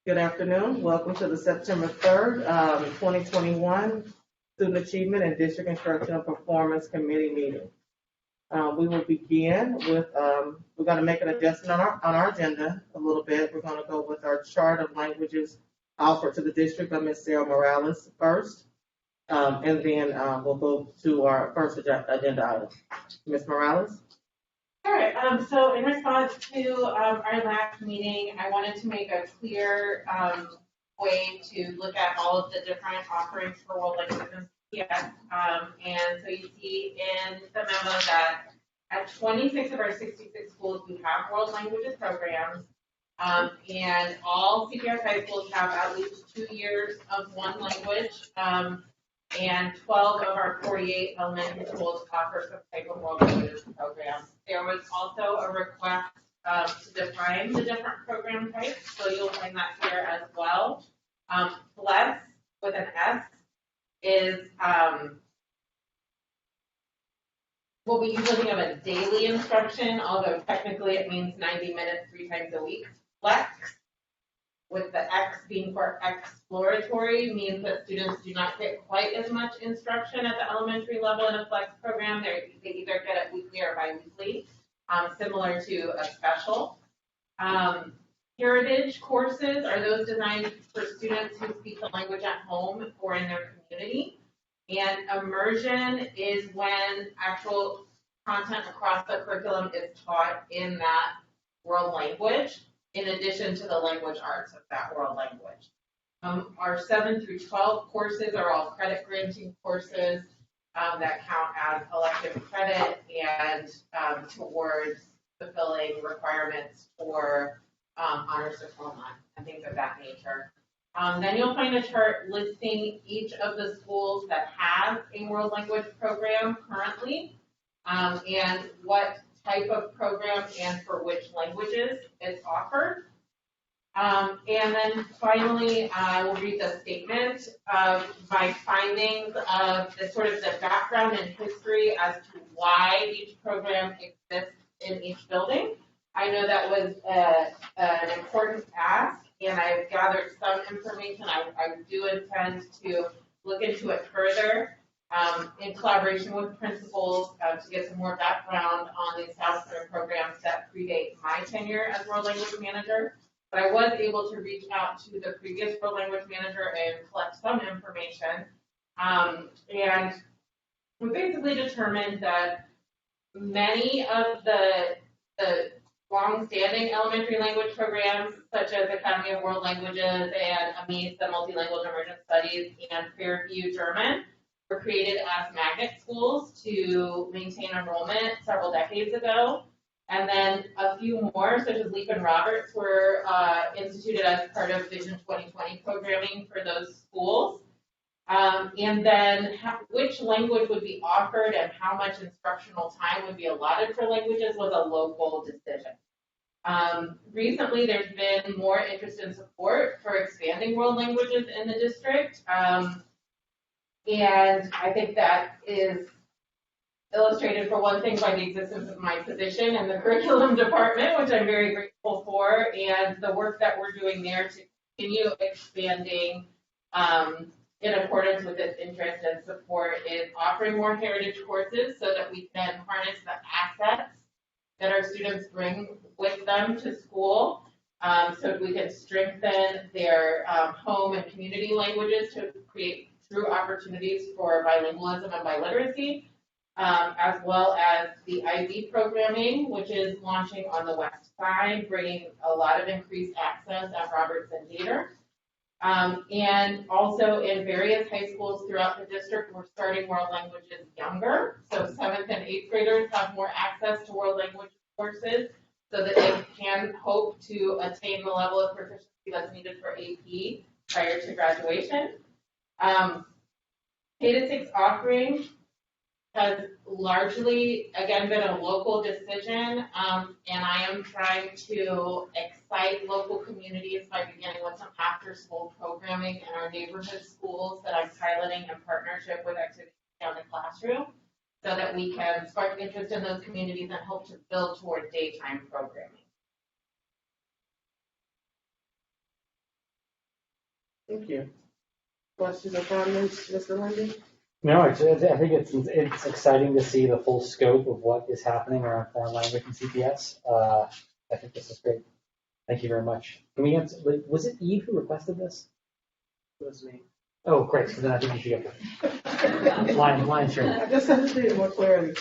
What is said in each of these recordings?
Good afternoon. Welcome to the September 3rd, 2021 Student Achievement and District Instructional Performance Committee meeting. We will begin with, we're going to make an adjustment on our agenda a little bit. We're going to go with our chart of languages offered to the district by Ms. Sarah Morales first, and then we'll go to our first agenda item. Ms. Morales? All right, so in response to our last meeting, I wanted to make a clear way to look at all of the different offerings for world languages in CPS. And so you see in the memo that at 26 of our 66 schools, we have world languages programs. And all CPS high schools have at least 2 years of one language. And 12 of our 48 elementary schools offer some type of world languages program. There was also a request to define the different program types, so you'll find that here as well. BLESS with an S is what we usually think of as daily instruction, although technically it means 90 minutes 3 times a week. FLEX, with the X being for exploratory, means that students do not get quite as much instruction at the elementary level in a FLEX program. They either get it weekly or biweekly, similar to a special. Heritage courses are those designed for students who speak the language at home or in their community. And immersion is when actual content across the curriculum is taught in that world language, in addition to the language arts of that world language. Our 7 through 12 courses are all credit granting courses that count as elective credit and towards fulfilling requirements for honors diploma and things of that nature. Then you'll find a chart listing each of the schools that have a world language program currently and what type of program and for which languages it's offered. And then finally, I will read the statement of my findings of the sort of the background and history as to why each program exists in each building. I know that was an important ask, and I've gathered some information. I do intend to look into it further in collaboration with principals to get some more background on the establishment of programs that predate my tenure as World Language Manager. But I was able to reach out to the previous World Language Manager and collect some information. And we basically determined that many of the long-standing elementary language programs, such as Academy of World Languages and AMIS, the Multilingual Immersion Studies, and Fairview German, were created as magnet schools to maintain enrollment several decades ago. And then a few more, such as Leap and Roberts, were instituted as part of Vision 2020 programming for those schools. And then which language would be offered and how much instructional time would be allotted for languages was a local decision. Recently, there's been more interest and support for expanding world languages in the district. And I think that is illustrated, for one thing, by the existence of my position in the curriculum department, which I'm very grateful for, and the work that we're doing there to continue expanding in accordance with this interest and support is offering more heritage courses so that we can harness the assets that our students bring with them to school, so we can strengthen their home and community languages to create true opportunities for bilingualism and biliteracy, as well as the IB programming, which is launching on the west side, bringing a lot of increased access at Roberts and Gator. And also in various high schools throughout the district, we're starting world languages younger. So 7th and 8th graders have more access to world language courses so that they can hope to attain the level of proficiency that's needed for AP prior to graduation. K-6 offering has largely, again, been a local decision, and I am trying to excite local communities by beginning with some after-school programming in our neighborhood schools that I'm piloting in partnership with Activities Beyond the Classroom, so that we can spark interest in those communities and hope to build toward daytime programming. Thank you. Questions or comments, Mr. Lindy? No, I think it's exciting to see the full scope of what is happening around foreign language and CPS. I think this is great. Thank you very much. Can we answer, was it Eve who requested this? It was me. Oh, great. So then I think you should get the line share. I just needed more clarity.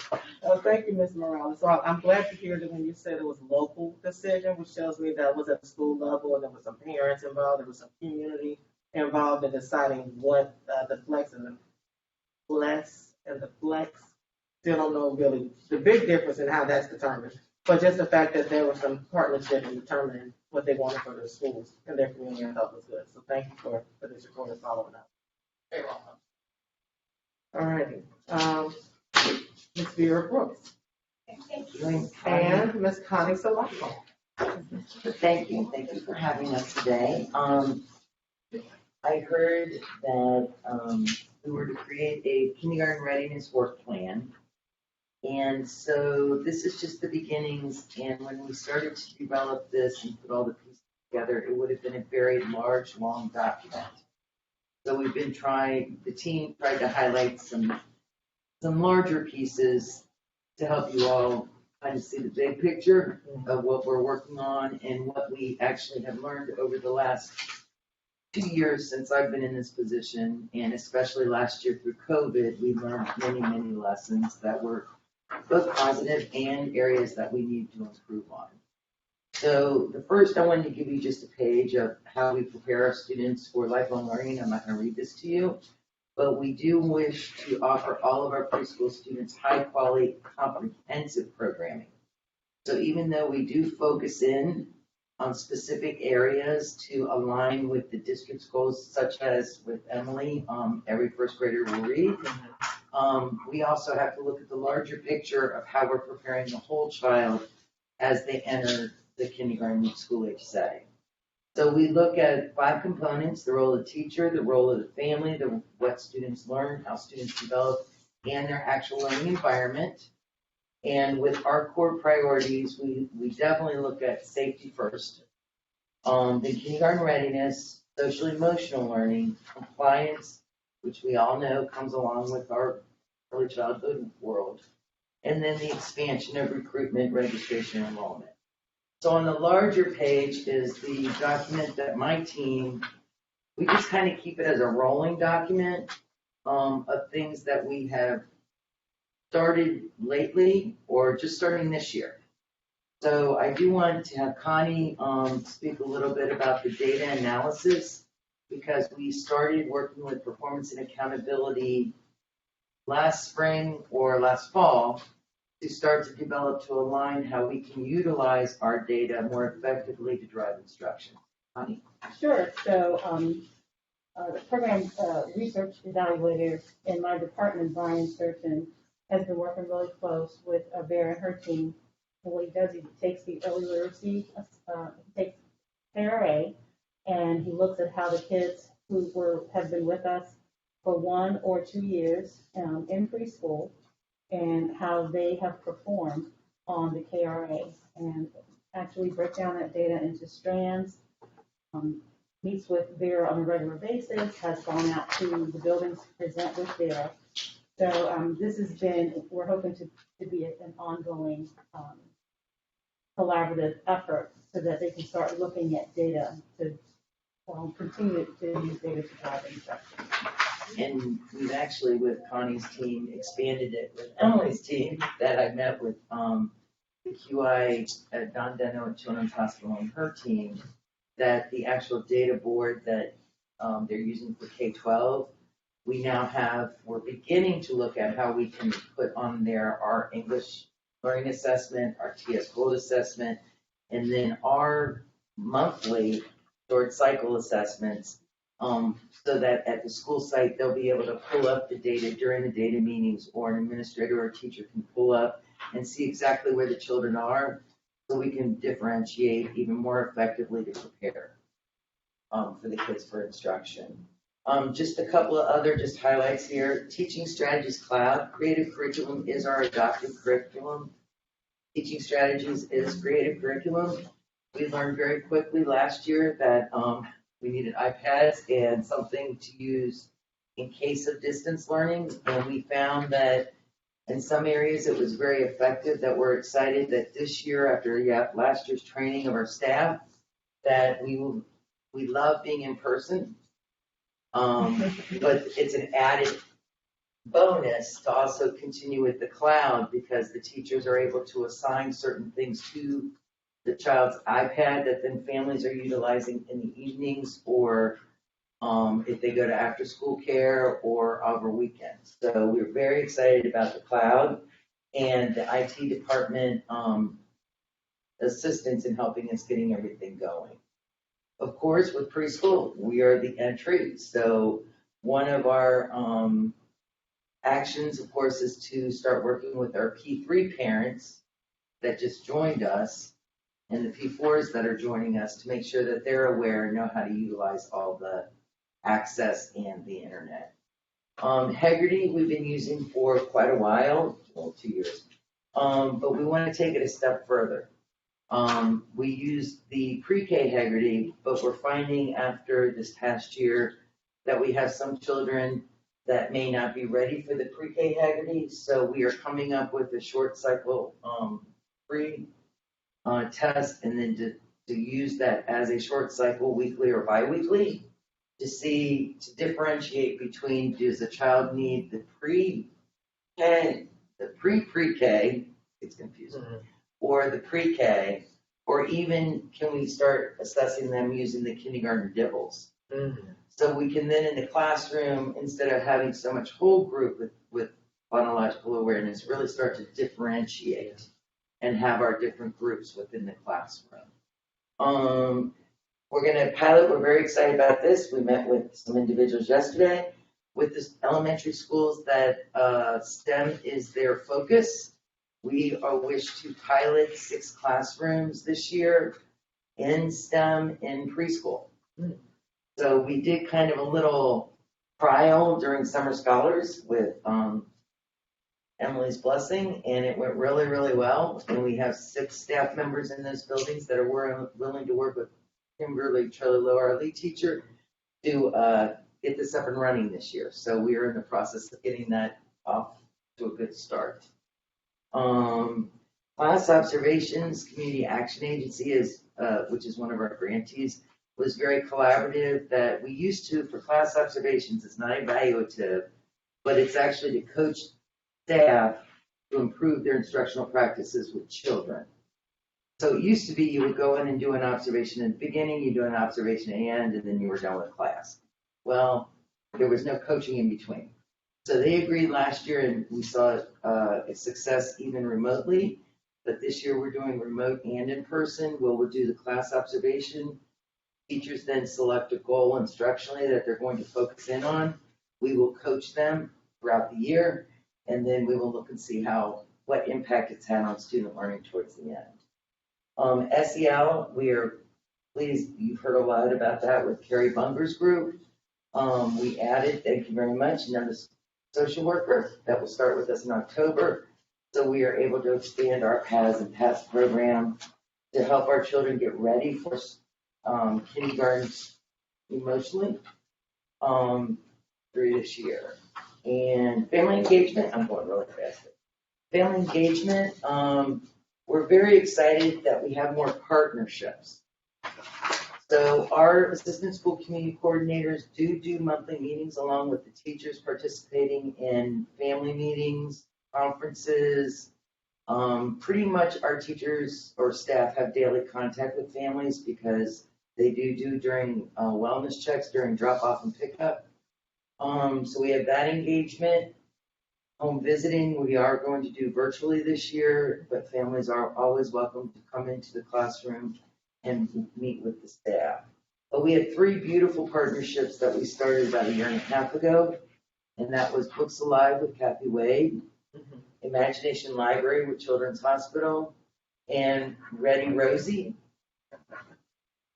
Thank you, Ms. Morales. So I'm glad to hear that when you said it was a local decision, which tells me that it was at the school level and there was some parents involved, there was some community involved in deciding what the flex and the flex. Still don't know really the big difference in how that's determined, but just the fact that there was some partnership in determining what they wanted for their schools and their community, I thought was good. So thank you for this report and following up. Very welcome. All righty. Ms. Vera Brooks Thank you. and Ms. Connie Salako. Thank you for having us today. I heard that we were to create a kindergarten readiness work plan. And so this is just the beginnings, and when we started to develop this and put all the pieces together, it would have been a very large, long document. So we've been the team tried to highlight some larger pieces to help you all kind of see the big picture of what we're working on and what we actually have learned over the last 2 years since I've been in this position, and especially last year through COVID, we learned many, many lessons that were both positive and areas that we need to improve on. So the first, I wanted to give you just a page of how we prepare our students for lifelong learning. I'm not going to read this to you, but we do wish to offer all of our preschool students high-quality, comprehensive programming. So even though we do focus in on specific areas to align with the district's goals, such as with Emily, every first grader will read, we also have to look at the larger picture of how we're preparing the whole child as they enter the kindergarten school age setting. So we look at 5 components: the role of the teacher, the role of the family, what students learn, how students develop, and their actual learning environment. And with our core priorities, we definitely look at safety first, then kindergarten readiness, social emotional learning, compliance, which we all know comes along with our early childhood world, and then the expansion of recruitment, registration, and enrollment. So on the larger page is the document that my team, we just kind of keep it as a rolling document of things that we have started lately or just starting this year. So I do want to have Connie speak a little bit about the data analysis, because we started working with performance and accountability last spring or last fall to start to develop to align how we can utilize our data more effectively to drive instruction. Connie? Sure. So the program research evaluator in my department, Brian Sturgeon, has been working really close with Vera and her team. And what he does, he takes the early literacy, he takes KRA, and he looks at how the kids who have been with us for 1 or 2 years in preschool, and how they have performed on the KRA, and actually break down that data into strands, meets with Vera on a regular basis, has gone out to the buildings to present with Vera. So this has been, we're hoping to be an ongoing collaborative effort so that they can start looking at data to continue to use data to drive instruction. And we've actually, with Connie's team, expanded it with Emily's team that I met with the QI at Don Deno at Children's Hospital and her team, that the actual data board that they're using for K-12, we're beginning to look at how we can put on there our English learning assessment, our TS Gold assessment, and then our monthly short cycle assessments, so that at the school site, they'll be able to pull up the data during the data meetings, or an administrator or teacher can pull up and see exactly where the children are, so we can differentiate even more effectively to prepare for the kids for instruction. Just a couple of other highlights here. Teaching Strategies Cloud. Creative Curriculum is our adopted curriculum. Teaching Strategies is creative curriculum. We learned very quickly last year that we needed iPads and something to use in case of distance learning. And we found that in some areas it was very effective, that we're excited that this year, after last year's training of our staff, that we love being in person. But it's an added bonus to also continue with the cloud, because the teachers are able to assign certain things to the child's iPad that then families are utilizing in the evenings, or if they go to after-school care or over weekends. So we're very excited about the cloud and the IT department assistance in helping us getting everything going. Of course, with preschool, we are the entry. So one of our actions, of course, is to start working with our P3 parents that just joined us and the P4s that are joining us to make sure that they're aware and know how to utilize all the access and the internet. Heggerty, we've been using for quite a while, well, 2 years, but we want to take it a step further. We use the pre-K Heggerty, but we're finding after this past year that we have some children that may not be ready for the pre-K Heggerty, so we are coming up with a short cycle free test, and then to use that as a short cycle weekly or bi-weekly to differentiate between, does a child need the pre-K, the pre-pre-K, it's confusing, or the pre-K, or even can we start assessing them using the kindergarten DIBELS? So we can then in the classroom, instead of having so much whole group with phonological awareness, really start to differentiate and have our different groups within the classroom. We're gonna pilot, we're very excited about this. We met with some individuals yesterday with the elementary schools that STEM is their focus. We wish to pilot 6 classrooms this year in STEM in preschool. So we did kind of a little trial during Summer Scholars with Emily's blessing, and it went really, really well. And we have 6 staff members in those buildings that are willing to work with Kimberly Trello, our lead teacher, to get this up and running this year. So we are in the process of getting that off to a good start. Class Observations Community Action Agency is, which is one of our grantees, was very collaborative. That we used to, for class observations, it's not evaluative, but it's actually to coach staff to improve their instructional practices with children. So it used to be you would go in and do an observation in the beginning, you do an observation at the end, and then you were done with class. Well, there was no coaching in between. So they agreed last year, and we saw a success even remotely, but this year we're doing remote and in person. We'll do the class observation. Teachers then select a goal instructionally that they're going to focus in on. We will coach them throughout the year, and then we will look and see what impact it's had on student learning towards the end. SEL, we are pleased, you've heard a lot about that with Carrie Bunger's group. We added, thank you very much, another social worker that will start with us in October. So we are able to expand our PAS and PAS program to help our children get ready for kindergarten emotionally through this year. And family engagement, I'm going really fast. Family engagement, we're very excited that we have more partnerships. So our assistant school community coordinators do monthly meetings along with the teachers participating in family meetings, conferences. Pretty much our teachers or staff have daily contact with families because they do during wellness checks, during drop off and pickup. So we have that engagement. Home visiting, we are going to do virtually this year, but families are always welcome to come into the classroom and meet with the staff. But we had 3 beautiful partnerships that we started about 1.5 years ago, and that was Books Alive with Kathy Wade, Imagination Library with Children's Hospital, and Ready Rosie.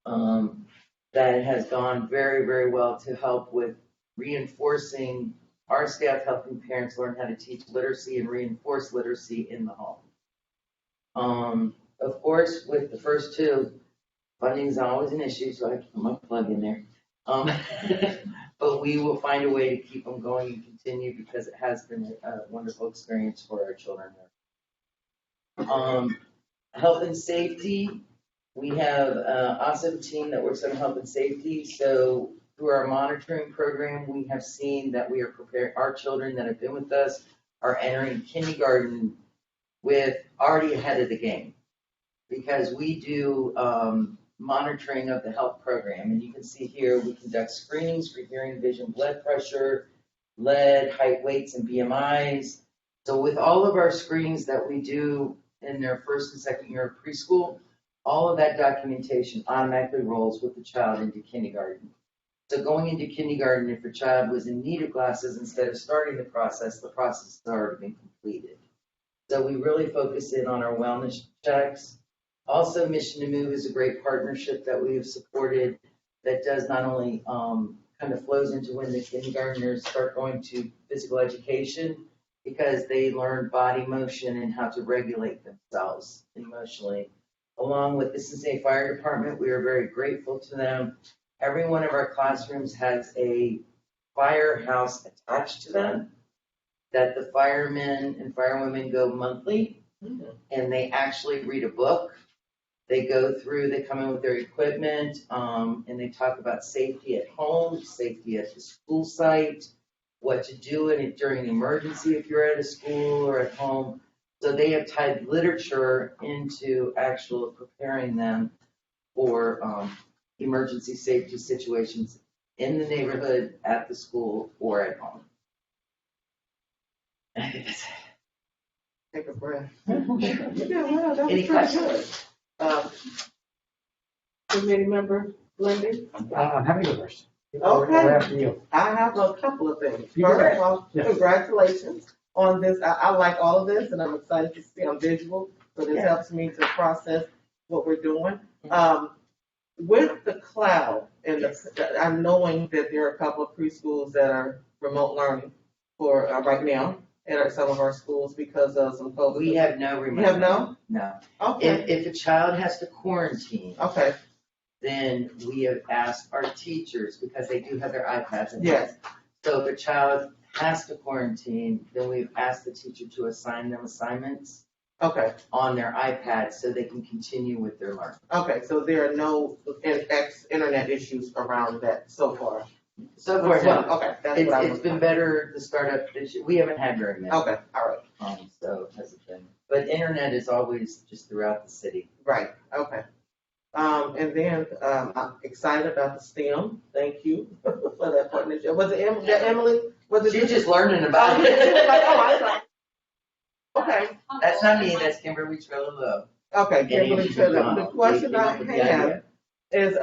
That has gone very, very well to help with reinforcing our staff, helping parents learn how to teach literacy and reinforce literacy in the home. Of course, with the first 2, funding is always an issue, so I have to put my plug in there. But we will find a way to keep them going and continue because it has been a wonderful experience for our children. Health and safety, we have an awesome team that works on health and safety. So through our monitoring program, we have seen that we are preparing, our children that have been with us are entering kindergarten with already ahead of the game. Because we do monitoring of the health program, and you can see here, we conduct screenings for hearing, vision, blood pressure, lead, height, weights, and BMIs. So with all of our screenings that we do in their first and second year of preschool, all of that documentation automatically rolls with the child into kindergarten. So going into kindergarten, if a child was in need of glasses, instead of starting the process has already been completed. So we really focus in on our wellness checks. Also, Mission to Move is a great partnership that we have supported that does not only kind of flows into when the kindergartners start going to physical education, because they learn body motion and how to regulate themselves emotionally. Along with the Cincinnati Fire Department, we are very grateful to them. Every one of our classrooms has a firehouse attached to them that the firemen and firewomen go monthly, and they actually read a book. They go through, they come in with their equipment, and they talk about safety at home, safety at the school site, what to do during an emergency if you're at a school or at home. So they have tied literature into actual preparing them for emergency safety situations in the neighborhood, at the school, or at home. Take a breath. Yeah, well, that was Any pretty good. Committee member Lindy? I'm happy to go first. Okay. Or after you. I have a couple of things. You go First ahead. of all, Yes. congratulations on this. I like all of this, and I'm excited to see I'm visual, so this Yeah. helps me to process what we're doing. With the cloud, and I'm knowing that there are a couple of preschools that are remote learning for right now at some of our schools because of some COVID. We have no remote. You have no? No. Okay, If a child has to quarantine, okay, then we have asked our teachers, because they do have their iPads in yes, So if a child has to quarantine, then we've asked the teacher to assign them assignments okay, on their iPad so they can continue with their learning. okay, so there are no internet issues around that so far? So far, no. Okay, that's what I was. It's been better, the startup this year. We haven't had very many. Okay, all right, So it hasn't been, but internet is always just throughout the city. right, okay. And then, I'm excited about the STEM, thank you for that partnership. Was it Emily? Was it? She's just learning about Oh, she was like, oh, I it. thought. Okay, That's not me, that's Kimberly Trillo. okay, Kimberly, so the question I have is,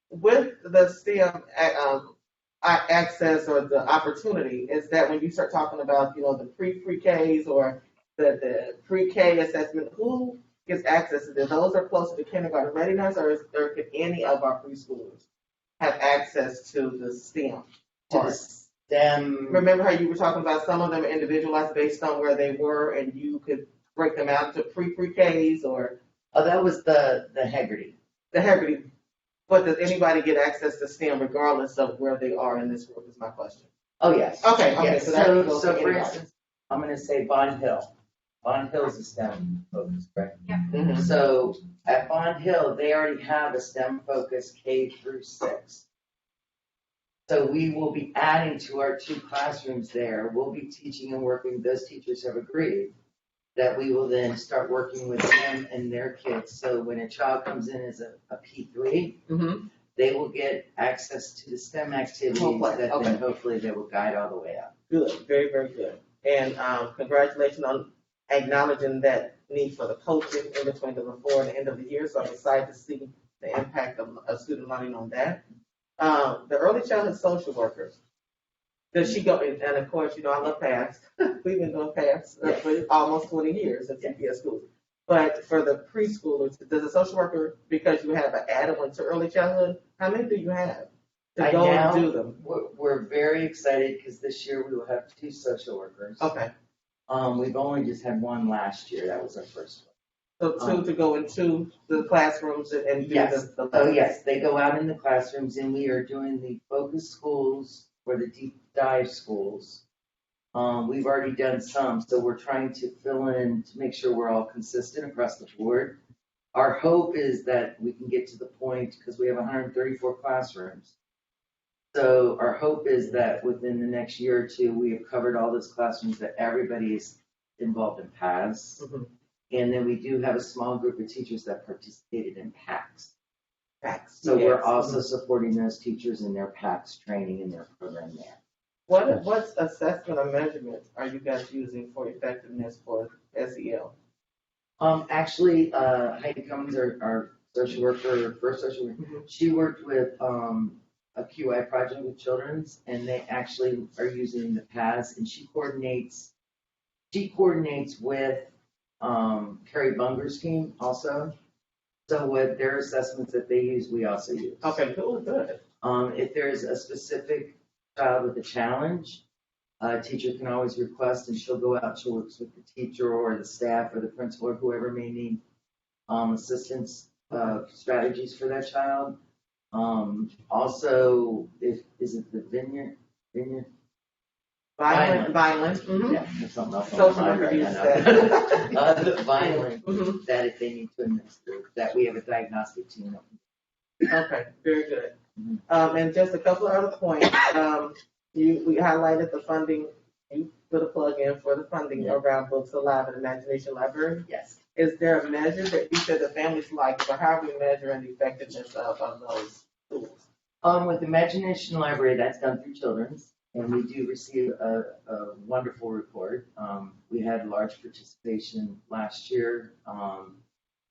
with the STEM, access or the opportunity, is that when you start talking about, the pre-Ks or the pre-K assessment, who gets access to this? Those are closer to kindergarten readiness, or could any of our preschoolers have access to the STEM? To the STEM. Remember how you were talking about some of them are individualized based on where they were, and you could break them out to pre-Ks or Oh, that was the Haggerty. the Haggerty. But does anybody get access to STEM regardless of where they are in this group is my question. Oh, yes. Okay, Yes, so that so, goes so to for anybody. instance, I'm gonna say Bond Hill. Bond Hill is a STEM focus, correct? Mhm. So at Bond Hill, they already have a STEM focus K through 6. So we will be adding to our 2 classrooms there. We'll be teaching and working, those teachers have agreed that we will then start working with them and their kids. So when a child comes in as a P3, Mhm. they will get access to the STEM activities Hopefully, that okay. then hopefully they will guide all the way up. Good, very, very good. And congratulations on acknowledging that need for the coaching in between the before and the end of the year. So I'm excited to see the impact of student learning on that. The early childhood social workers, does she go, and of course, I love PATHS. We've been doing PATHS for almost 20 years at CPS schools. But for the preschoolers, does a social worker, because you have an added one to early childhood, how many do you have to go and do them? We're very excited because this year we will have 2 social workers. Okay, We've only just had 1 last year, that was our first So two to go into the classrooms and do Yes. the. Oh, yes, they go out in the classrooms and we are doing the focus schools or the deep dive schools. We've already done some, so we're trying to fill in to make sure we're all consistent across the board. Our hope is that we can get to the point, because we have 134 classrooms. So our hope is that within the next year or two, we have covered all those classrooms that everybody is involved in PAS. Mhm. And then we do have a small group of teachers that participated in PACS. Facts. So we're Yes. also supporting those teachers in their PACS training in their program there. What assessment or measurements are you guys using for effectiveness for SEL? Actually, Heidi Cummins, our social worker, first social worker, Mhm. she worked with, a QI project with children's, and they actually are using the PAS, and she coordinates with, Carrie Bunger's team also. So what their assessments that they use, we also use. Okay, good. If there's a specific child with a challenge, a teacher can always request, and she'll go out, she'll work with the teacher or the staff or the principal or whoever may need assistance, strategies for that child. Also, is it the vineyard? Violent. Yeah, there's something else on Social my mind worker right use now. that. The violent, Mhm. that if they need to administer, that we have a diagnostic team. Okay, very good. Mhm. And just a couple of other points, we highlighted the funding, you put a plug in for the funding Yeah. around Books Alive and Imagination Library. Yes. Is there a measure that you said the families like, but how are we measuring the effectiveness of those tools? With Imagination Library, that's done through Children's, and we do receive a wonderful report. We had large participation last year.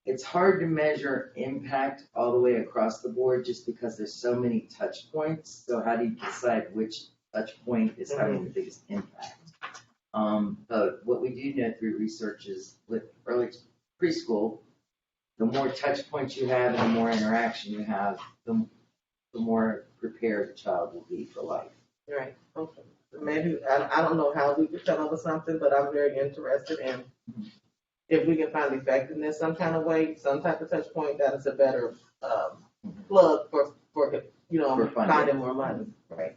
It's hard to measure impact all the way across the board just because there's so many touch points. So how do you decide which touch point is having the biggest impact? But what we do know through research is with early preschool, the more touch points you have and the more interaction you have, the more prepared the child will be for life. Right, okay. Maybe, I don't know how we could come up with something, but I'm very interested in if we can find effectiveness some kind of way, some type of touch point, that is a better, plug for, For funding. finding more money, right?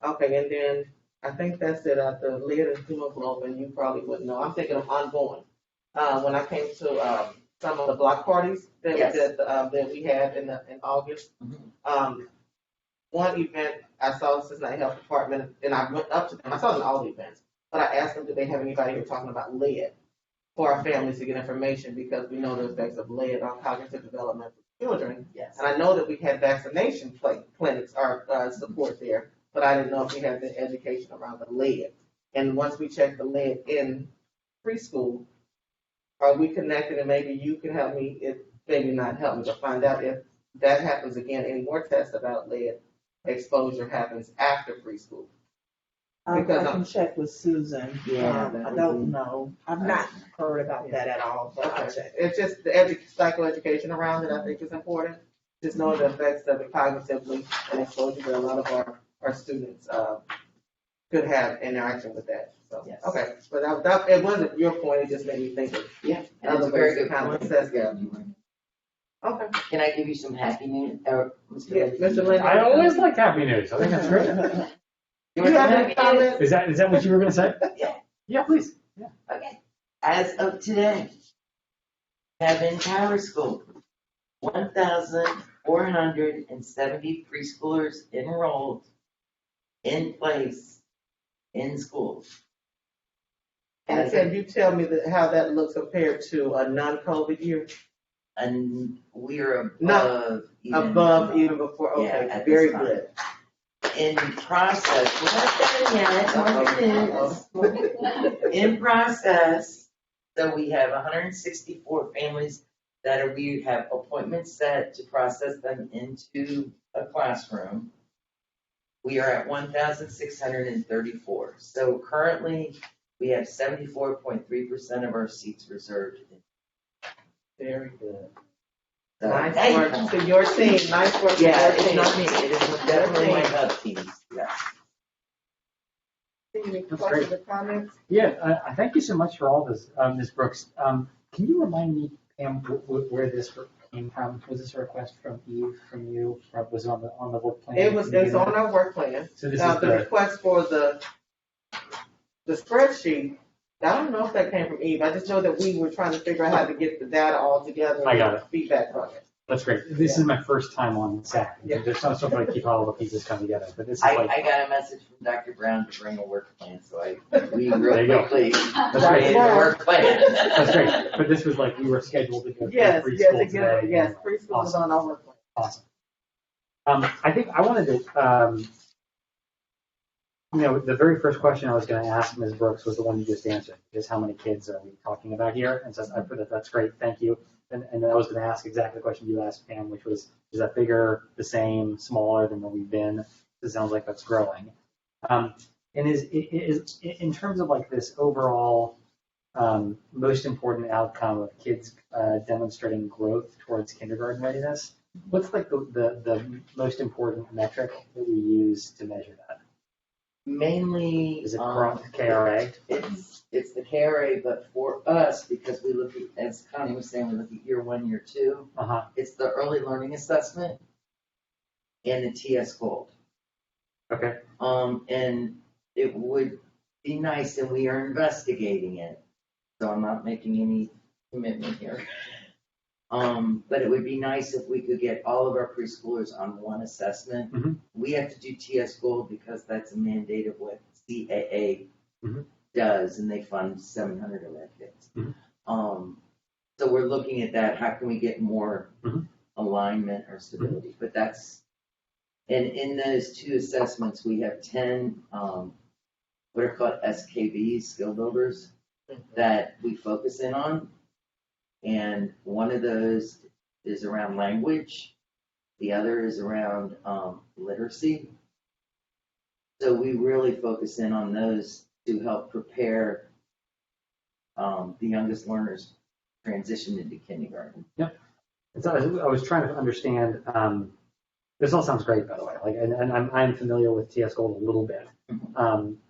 Okay, and then I think that's it, the lead and hemoglobin, you probably wouldn't know, I'm thinking of ongoing. When I came to, some of the block parties that, Yes. that we had in August, one event, I saw Cincinnati Health Department, and I went up to them, I saw them in all the events, but I asked them, do they have anybody here talking about lead for our families to get information, because we know the effects of lead on cognitive development for children. Yes. And I know that we had vaccination clinics or support there, but I didn't know if we had the education around the lead. And once we check the lead in preschool, are we connected, and maybe you can help me, if maybe not help me, but find out if that happens again, any more tests about lead exposure happens after preschool. I Because can check with Susan. Yeah, that I would don't be- know. I've not heard about that at all, but I'll Okay. check. It's just the psychoeducation around it, I think is important. Just knowing the effects of it cognitively and exposure that a lot of our students, could have interaction with that, so. Yes. Okay, but that, it wasn't your point, it just made me think of, Yeah, and it's Other a very ways to good kind of point. assess that. okay. Can I give you some happy news, Mr. Yeah, Lindsay? Mr. Lindsay. I always like happy news. I think that's great. You You want some have any happy news? comments? Is that what you were gonna say? Yeah. Yeah, please. Okay. As of today, have in Power School, 1,470 preschoolers enrolled in place in schools. And can you tell me how that looks compared to a non-COVID year? And we are Not above Even before, Yeah, okay, at very this time. good. in process, we're not done yet, in process. So we have 164 families that we have appointments set to process them into a classroom. We are at 1,634. So currently, we have 74.3% of our seats reserved. Very good. So, Nice thank work you. to your team, nice work to Yeah, your it's team. not me, it is definitely my hub teams, yeah. Any That's questions or comments? Yeah, thank you so much for all this, Ms. Brooks. Can you remind me, Pam, where this came from? Was this a request from Eve, from you, or was it on the work plan? It's on our work plan. So this Now, is the the, request for the spreadsheet, I don't know if that came from Eve. I just know that we were trying to figure out how to get the data all together. I got and Feedback from it. that's great. This is my first time on SAC. There's some sort of like keep all the pieces come together, but this is I like, got a message from Dr. Brown to bring a work plan, so we There real you go. quickly that's created great. a work plan. That's great. But this was like, you were scheduled to go through Yes, preschool yes, today. again, yes, preschool is on our work plan. Awesome. I think I wanted to, the very first question I was going to ask Ms. Brooks was the one you just answered, is how many kids are we talking about here? And so I put it, that's great, thank you. And then I was going to ask exactly the question you asked Pam, which was, is that bigger, the same, smaller than where we've been? It sounds like that's growing. And is in terms of like this overall most important outcome of kids demonstrating growth towards kindergarten readiness, what's like the most important metric that we use to measure that? Mainly, Is it KRA? it's the KRA, but for us, because we look at, as Connie was saying, we look at year 1, year 2, Uh-huh. it's the early learning assessment and the TS Gold. Okay. And it would be nice, and we are investigating it, so I'm not making any commitment here. But it would be nice if we could get all of our preschoolers on one assessment. Mhm. We have to do TS Gold because that's a mandate of what CAA Mhm. does, and they fund 700 of our kids. Mhm. So we're looking at that, how can we get more Mhm. alignment or stability? But that's, and in those 2 assessments, we have 10, what are called SKBs, skill builders, that we focus in on. And one of those is around language, the other is around literacy. So we really focus in on those to help prepare the youngest learners transition into kindergarten. And so I was trying to understand, this all sounds great, by the way, like, and I'm familiar with TS Gold a little bit.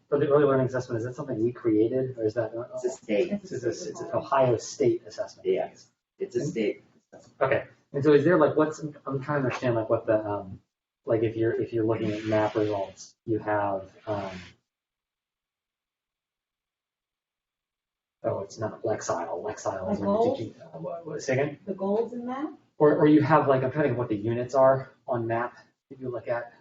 But the early learning assessment, is that something we created, or is that? It's a state, It's an Ohio State assessment. yes, it's a state. Okay, and so is there like, I'm trying to understand like what the, like if you're looking at map results, you have, oh, it's not Lexile is Like when you're goals? teaching, say again? The goals in that? Or you have like, I'm trying to think what the units are on map that you look at.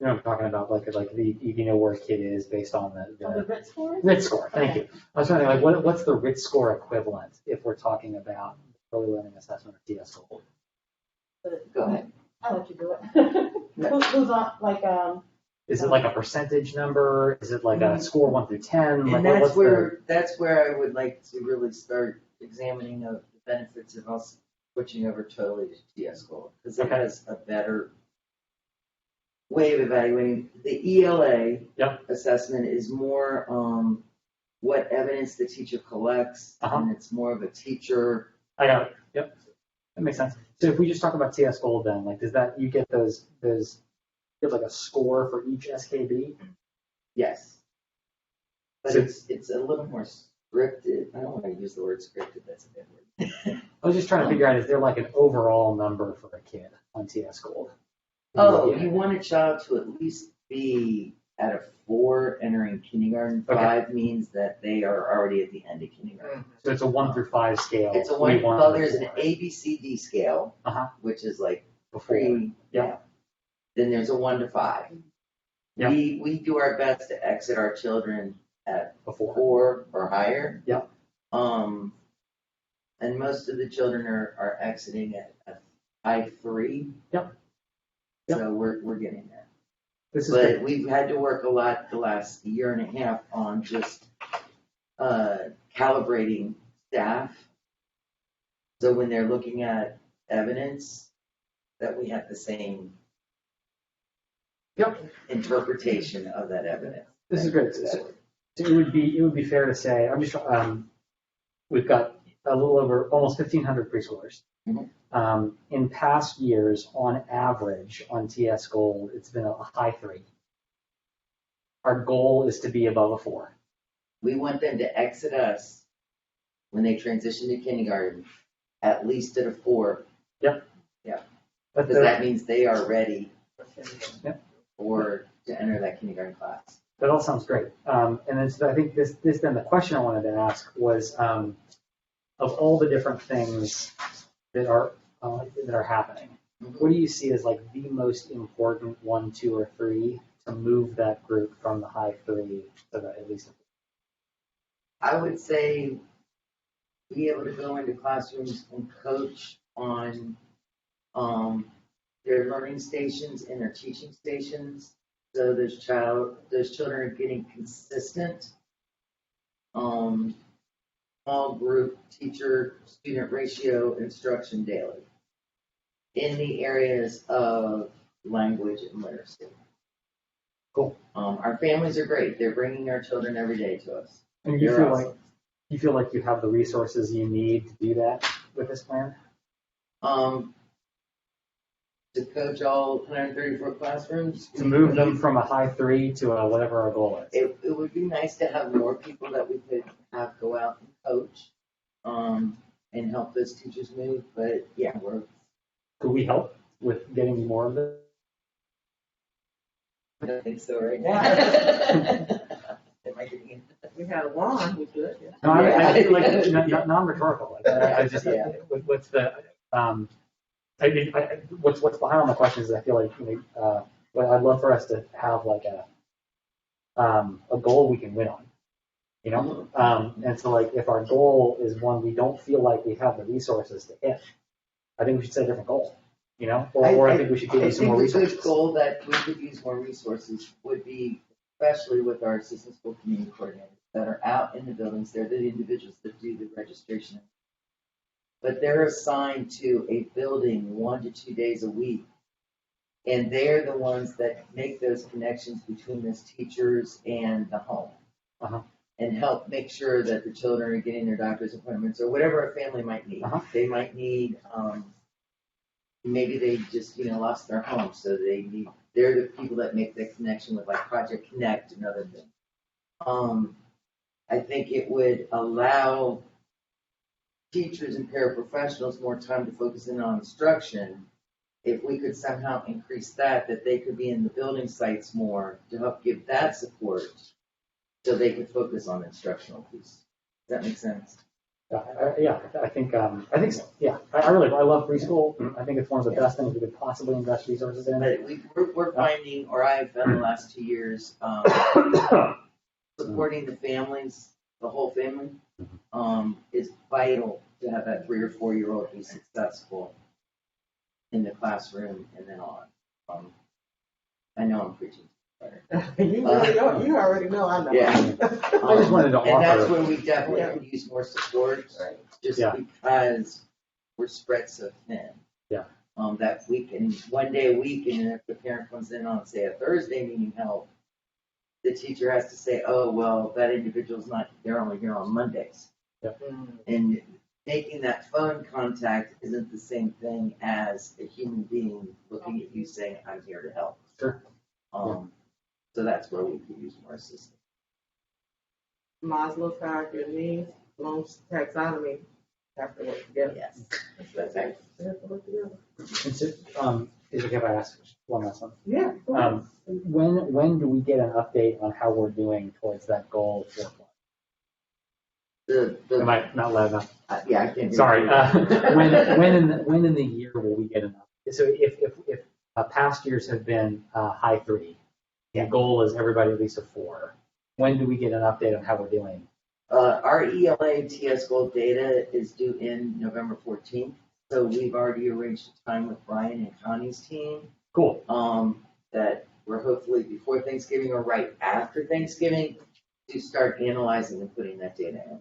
You know what I'm talking about, like you know where a kid is based on Oh, the the RIT scores? RIT score, thank you. I was trying to think, like, what's the RIT score equivalent if we're talking about early learning assessment or TS Gold? Go ahead. I'll let you do it. Who's on, like, Is it like a percentage number? Is it like a score 1 through 10? Like, And what's that's where I would like to really start examining of the benefits of us switching over totally to TS Gold, because it Okay. has a better way of evaluating. The ELA Yep. assessment is more what evidence the teacher collects, and it's more of a teacher. I got it. Yep, that makes sense. So if we just talk about TS Gold, then like, does that you get those? You have like a score for each SKB? Yes. But So- it's a little more scripted. I don't want to use the word scripted, that's a bad word. I was just trying to figure out, is there like an overall number for a kid on TS Gold? Oh, you want a child to at least be at a 4 entering kindergarten. Okay. 5 means that they are already at the end of kindergarten. So it's a 1 through 5 scale. It's a We 1, want well, to there's an before. ABCD scale, which is like Before. pre, Yeah. Then there's a 1 to 5. Yeah. We do our best to exit our children at Before. 4 or higher. Yeah. And most of the children are exiting at a high 3. Yep. So we're getting there. This is But good. we've had to work a lot the last year and a half on just calibrating staff. So when they're looking at evidence, that we have the same Yep. interpretation of that evidence. This is great. So it would be fair to say, I'm just, we've got a little over almost 1,500 preschoolers. Mhm. In past years, on average, on TS Gold, it's been a high 3. Our goal is to be above a 4. We want them to exit us when they transition to kindergarten, at least at a 4. But Because that means they are ready Yep. to enter that kindergarten class. that all sounds great. And then so I think this then the question I wanted to ask was, of all the different things that are happening, what do you see as like the most important 1, 2, or 3 to move that group from the high 3 to the at least? I would say be able to go into classrooms and coach on their learning stations and their teaching stations. So those children are getting consistent small group teacher-student ratio instruction daily in the areas of language and literacy. Cool. Our families are great. They're bringing our children every day to us. And you They're feel awesome. like you have the resources you need to do that with this plan? To coach all 134 classrooms. To move them from a high 3 to a whatever our goal is. It would be nice to have more people that we could have go out and coach, and help those teachers move, but yeah, Could we help with getting more of it? I don't think so right now. Am I getting it? If we had a wand, we could, yeah. No, I feel like Yeah. non-rhetorical. Like, I just Yeah. what's the what's behind all my questions is I feel like well, I'd love for us to have like a goal we can win on, and so like if our goal is one we don't feel like we have the resources to hit, I think we should set a different goal, or I think we should give you some more I resources. think a good goal that we could use more resources would be, especially with our assistant school community coordinators that are out in the buildings, they're the individuals that do the registration. But they're assigned to a building 1 to 2 days a week. And they're the ones that make those connections between those teachers and the home. Uh-huh. And help make sure that the children are getting their doctor's appointments or whatever a family might need. Uh-huh. They might need, maybe they just, lost their home, so they're the people that make the connection with like Project Connect and other things. I think it would allow teachers and paraprofessionals more time to focus in on instruction. If we could somehow increase that they could be in the building sites more to help give that support so they could focus on the instructional piece. Does that make sense? I think so. Yeah, I love preschool. I think it's one of the best things we could possibly invest resources in. But we're finding, or I've done the last 2 years, supporting the families, the whole family, is vital to have that 3 or 4 year old be successful in the classroom and then on. I know I'm preaching. You already know, I know. Yeah. I just wanted to And that's offer. where we definitely could use more support, just Yeah. because we're spread so thin. Yeah. That we can, 1 day a week, and if the parent comes in on, say, a Thursday needing help, the teacher has to say, oh, well, that individual's not, they're only here on Mondays. And making that phone contact isn't the same thing as a human being looking at you saying, I'm here to help. Sure. So that's where we could use more assistance. Maslow's hierarchy of needs, Bloom's taxonomy, have to work together. Yes. That's right. They have to work together. Is it okay if I ask one last one? Yeah. go ahead. When do we get an update on how we're doing towards that goal? Am I not loud enough? Yeah, I can't. Sorry. When in the year will we get an update? So if past years have been high 3, the goal is everybody at least a 4. When do we get an update on how we're doing? Our ELA TS goal data is due in November 14th. So we've already arranged a time with Brian and Connie's team. Cool. That we're hopefully before Thanksgiving or right after Thanksgiving to start analyzing and putting that data in.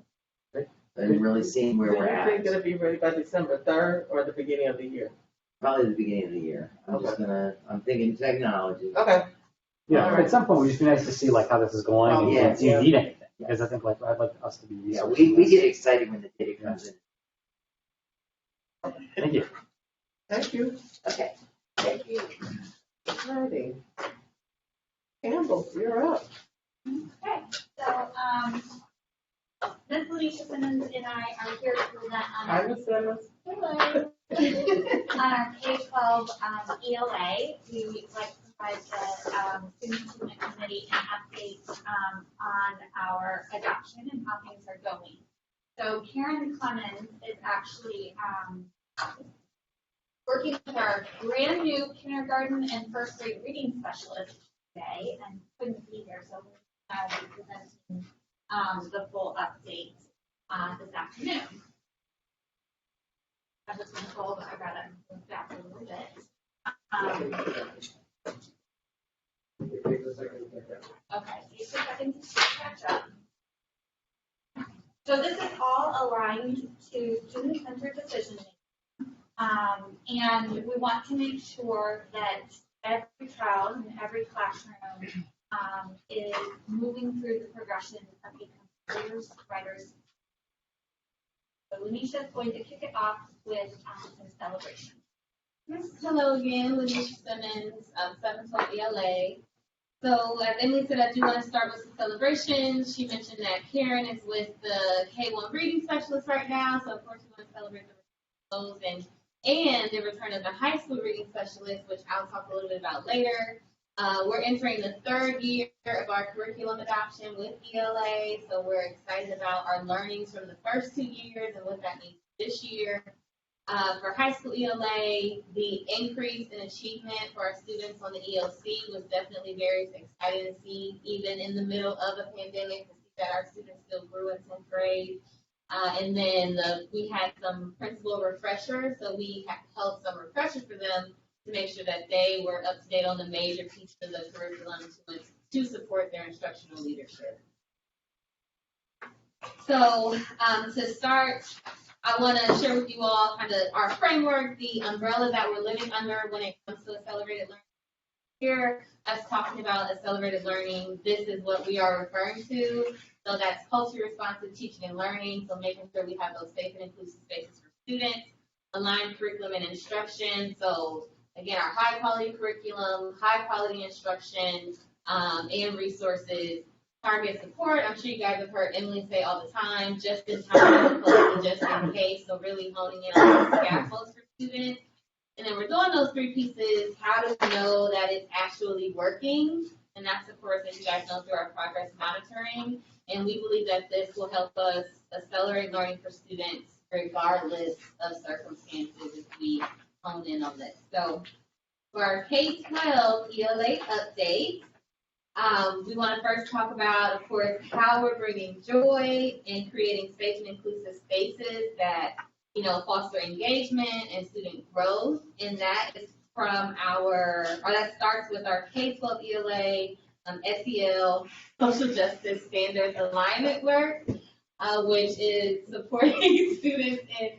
Great. And really seeing where Do we're you think at. it'll be ready by December 3rd or the beginning of the year? Probably the beginning of the year. I'm thinking technology. Okay. Yeah. All right. At some point, it would just be nice to see like how this is going and Yeah. do you need anything? Because I think like I'd like us to be Yeah, researching we this. get excited when the data comes in. Thank you. Thank you. Okay. Thank you. Alrighty. Campbell, you're up. Okay, so, Ms. Alicia Simmons and I are here to present on Hi, our, Ms. Simmons. hello, on our K-12 ELA. We like to provide the student achievement committee an update on our adoption and how things are going. So Karen Clemens is actually working with our brand new kindergarten and first grade reading specialist today and couldn't be here, so we'll be presenting the full update this afternoon. I was going to go, but I gotta move back a little bit. Okay, take a second to catch up. So this is all aligned to student-centered decision making. And we want to make sure that every child in every classroom is moving through the progression of becoming readers, writers. So Lanisha is going to kick it off with some celebration. Hello again, Lanisha Simmons, 712 ELA. So as Emily said, I do want to start with some celebrations. She mentioned that Karen is with the K1 reading specialist right now, so of course we want to celebrate the return of those and the return of the high school reading specialist, which I'll talk a little bit about later. We're entering the third year of our curriculum adoption with ELA, so we're excited about our learnings from the first 2 years and what that means this year. For high school ELA, the increase in achievement for our students on the ELC was definitely very exciting to see, even in the middle of a pandemic, to see that our students still grew in 10th grade. And then we had some principal refreshers, so we held some refreshers for them to make sure that they were up to date on the major pieces of the curriculum to support their instructional leadership. So to start, I want to share with you all kind of our framework, the umbrella that we're living under when it comes to accelerated learning. Here, us talking about accelerated learning, this is what we are referring to. So that's culturally responsive teaching and learning, so making sure we have those safe and inclusive spaces for students, aligned curriculum and instruction. So again, our high quality curriculum, high quality instruction, and resources. Target support, I'm sure you guys have heard Emily say all the time, just in time, just in case, so really honing in on the scaffolds for students. And then we're doing those three pieces. How do we know that it's actually working? And that's, of course, as you guys know, through our progress monitoring. And we believe that this will help us accelerate learning for students regardless of circumstances if we hone in on this. So for our K-12 ELA update, we want to first talk about, of course, how we're bringing joy and creating safe and inclusive spaces that, foster engagement and student growth. And that is from that starts with our K-12 ELA, SEL, social justice standards alignment work, which is supporting students in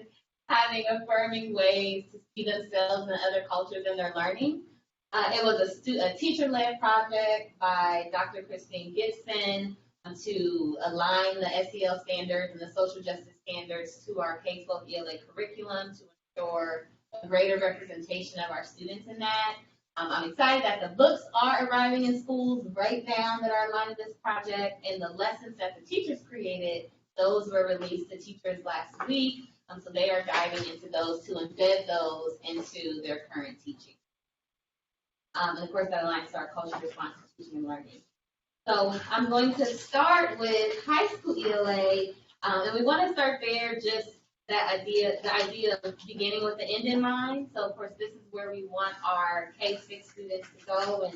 having affirming ways to see themselves and other cultures in their learning. It was a teacher-led project by Dr. Christine Gibson to align the SEL standards and the social justice standards to our K-12 ELA curriculum to ensure a greater representation of our students in that. I'm excited that the books are arriving in schools right now that are aligned with this project, and the lessons that the teachers created, those were released to teachers last week, so they are diving into those to embed those into their current teaching. And of course, that aligns to our culture response to teaching and learning. So I'm going to start with high school ELA, and we want to start there, just the idea of beginning with the end in mind. So of course, this is where we want our K-6 students to go,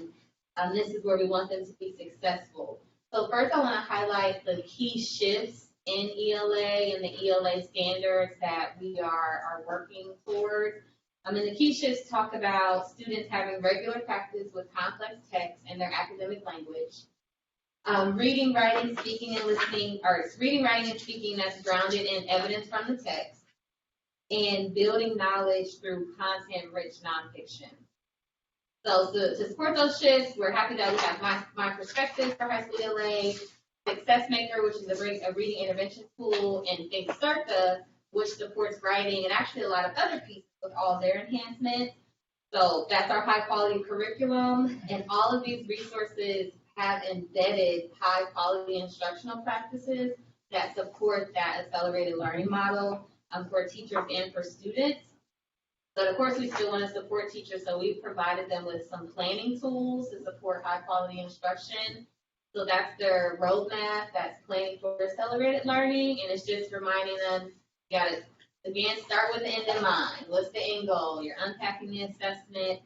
and this is where we want them to be successful. So first, I want to highlight the key shifts in ELA and the ELA standards that we are working towards. And the key shifts talk about students having regular practice with complex text in their academic language. Reading, writing, speaking, and listening, or reading, writing, and speaking that's grounded in evidence from the text, and building knowledge through content-rich nonfiction. So to support those shifts, we're happy that we have My Perspective for high school ELA, Success Maker, which is a reading intervention tool, and Think Circa, which supports writing, and actually a lot of other pieces with all their enhancements. So that's our high quality curriculum, and all of these resources have embedded high quality instructional practices that support that accelerated learning model for teachers and for students. But of course, we still want to support teachers, so we've provided them with some planning tools to support high quality instruction. So that's their roadmap, that's planning for accelerated learning, and it's just reminding them, you gotta, again, start with the end in mind. What's the end goal? You're unpacking the assessment,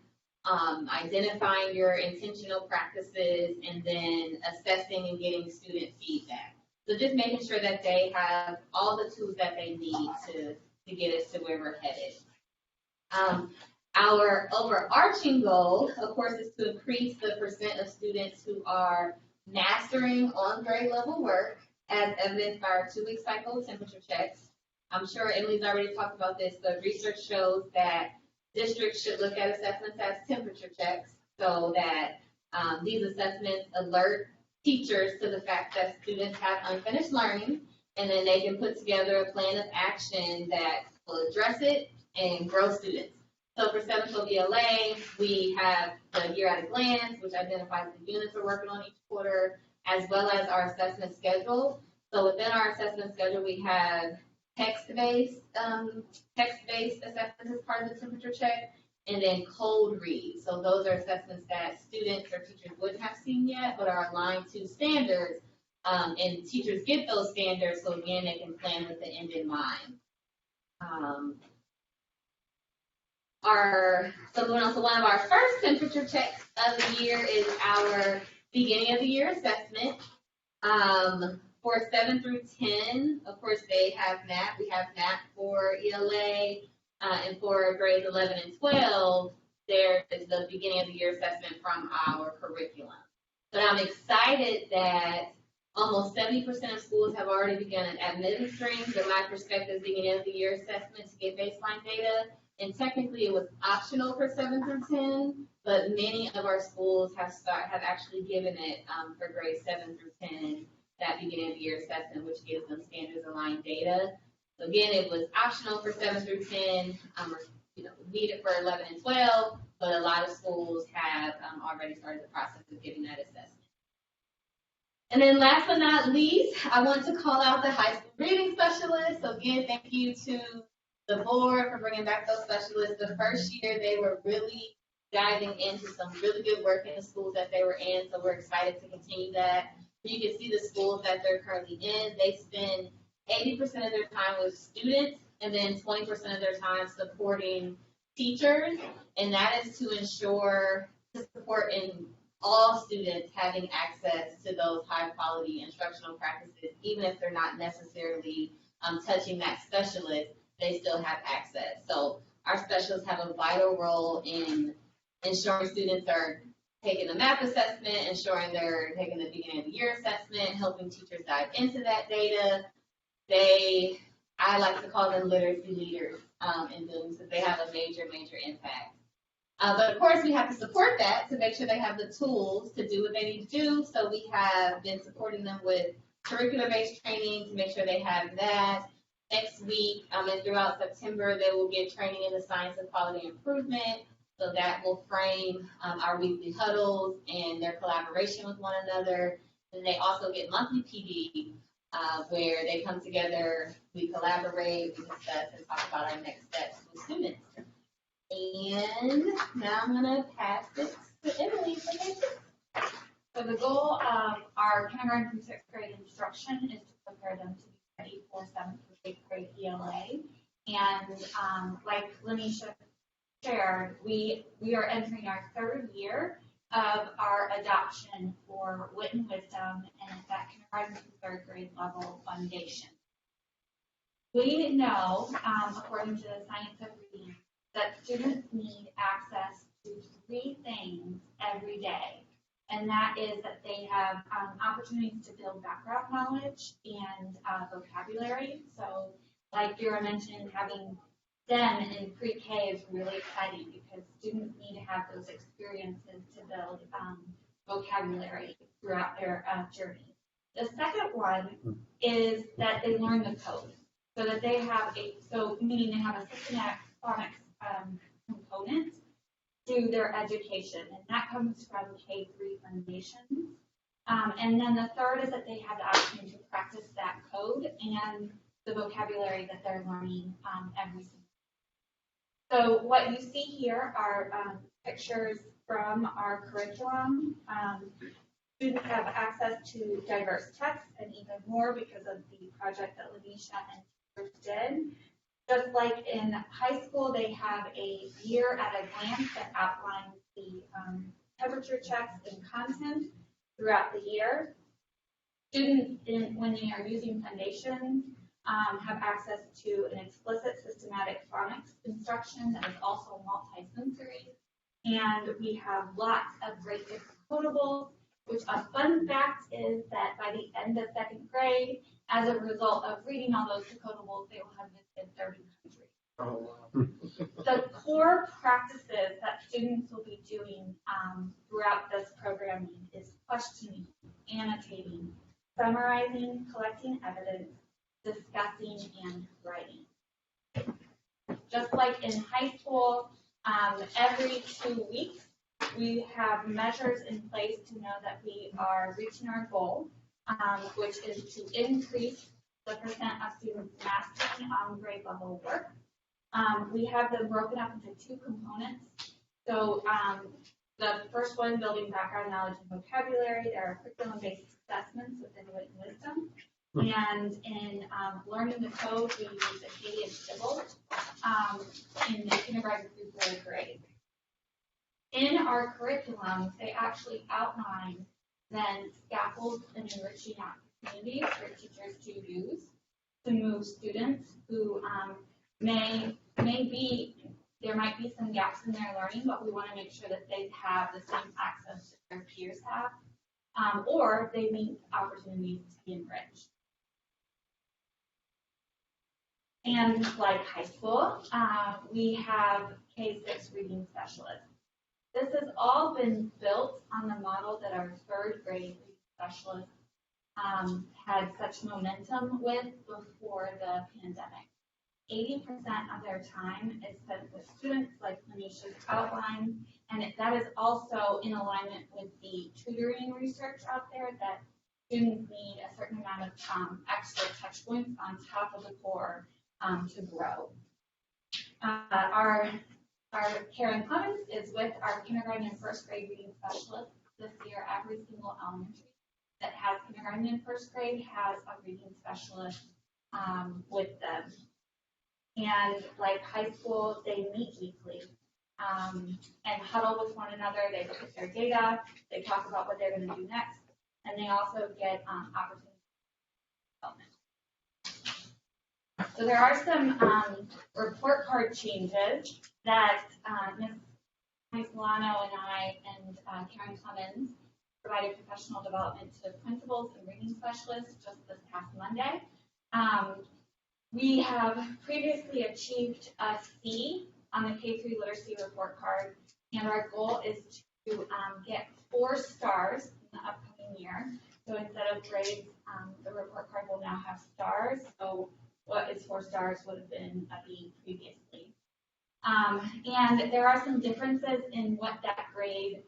identifying your intentional practices, and then assessing and getting student feedback. So just making sure that they have all the tools that they need to get us to where we're headed. Our overarching goal, of course, is to increase the percent of students who are mastering on grade level work, as evidenced by our 2-week cycle temperature checks. I'm sure Emily's already talked about this, but research shows that districts should look at assessments as temperature checks, so that these assessments alert teachers to the fact that students have unfinished learning, and then they can put together a plan of action that will address it and grow students. So for 712 ELA, we have the year at a glance, which identifies the units we're working on each quarter, as well as our assessment schedule. So within our assessment schedule, we have text-based assessments as part of the temperature check, and then cold read. So those are assessments that students or teachers wouldn't have seen yet, but are aligned to standards, and teachers get those standards, so again, they can plan with the end in mind. One of our first temperature checks of the year is our beginning of the year assessment. For 7 through 10, of course, they have MAP. We have MAP for ELA, and for grades 11 and 12, there is the beginning of the year assessment from our curriculum. But I'm excited that almost 70% of schools have already begun administering the My Perspectives beginning of the year assessment to get baseline data. And technically, it was optional for 7 through 10, but many of our schools have actually given it for grades 7 through 10, that beginning of the year assessment, which gives them standards aligned data. So again, it was optional for 7 through 10, needed for 11 and 12, but a lot of schools have already started the process of giving that assessment. And then last but not least, I want to call out the high school reading specialists. So again, thank you to the board for bringing back those specialists. The first year, they were really diving into some really good work in the schools that they were in, so we're excited to continue that. You can see the schools that they're currently in. They spend 80% of their time with students, and then 20% of their time supporting teachers, and that is to ensure to support in all students having access to those high quality instructional practices, even if they're not necessarily touching that specialist, they still have access. So our specialists have a vital role in ensuring students are taking the MAP assessment, ensuring they're taking the beginning of the year assessment, helping teachers dive into that data. I like to call them literacy leaders in doing, because they have a major, major impact. But of course, we have to support that to make sure they have the tools to do what they need to do. So we have been supporting them with curricular-based training to make sure they have that. Next week and throughout September, they will get training in the science of quality improvement. So that will frame our weekly huddles and their collaboration with one another. And they also get monthly PD, where they come together, we collaborate, we discuss, and talk about our next steps with students. And now I'm going to pass this to Emily for next week. So the goal of our kindergarten through 6th grade instruction is to prepare them to be ready for 7th through 8th grade ELA. And like Lanisha shared, we are entering our 3rd year of our adoption for Wit and Wisdom, and it's that kindergarten through 3rd grade level foundation. We know, according to the science of reading, that students need access to 3 things every day. And that is that they have opportunities to build background knowledge and vocabulary. So like Vera mentioned, having STEM in pre-K is really exciting because students need to have those experiences to build vocabulary throughout their journey. The second one is that they learn the code, so that they have meaning they have a systematic phonics component to their education, and that comes from K-3 foundations. And then the third is that they have the opportunity to practice that code and the vocabulary that they're learning every single day. So what you see here are pictures from our curriculum. Students have access to diverse texts and even more because of the project that Lanisha and teachers did. Just like in high school, they have a year at a glance that outlines the temperature checks and content throughout the year. Students, when they are using Foundation, have access to an explicit systematic phonics instruction that is also multi-sensory. And we have lots of great decodables, which a fun fact is that by the end of second grade, as a result of reading all those decodables, they will have visited 30 countries. Oh, wow. The core practices that students will be doing throughout this programming is questioning, annotating, summarizing, collecting evidence, discussing, and writing. Just like in high school, every 2 weeks, we have measures in place to know that we are reaching our goal, which is to increase the percent of students mastering on grade level work. We have them broken up into two components. So the first one, building background knowledge and vocabulary. There are curriculum-based assessments within Wit and Wisdom. And in learning the code, we use Acadian Civil in the kindergarten through third grade. In our curriculum, they actually outline then scaffolds and enriching opportunities for teachers to use to move students who there might be some gaps in their learning, but we want to make sure that they have the same access that their peers have, or they meet opportunities to be enriched. And like high school, we have K-6 reading specialists. This has all been built on the model that our third grade reading specialists had such momentum with before the pandemic. 80% of their time is spent with students, like Lanisha's outlined, and that is also in alignment with the tutoring research out there that students need a certain amount of extra touch points on top of the core to grow. Our Karen Clemens is with our kindergarten and first grade reading specialist. This year, every single elementary that has kindergarten and first grade has a reading specialist with them. And like high school, they meet weekly and huddle with one another. They look at their data, they talk about what they're going to do next, and they also get opportunity development. So there are some report card changes that Ms. Milano and I and Karen Clemens provided professional development to principals and reading specialists just this past Monday. We have previously achieved a C on the K3 literacy report card, and our goal is to get 4 stars in the upcoming year. So instead of grades, the report card will now have stars. So what is 4 stars would have been a B previously. And there are some differences in what that grade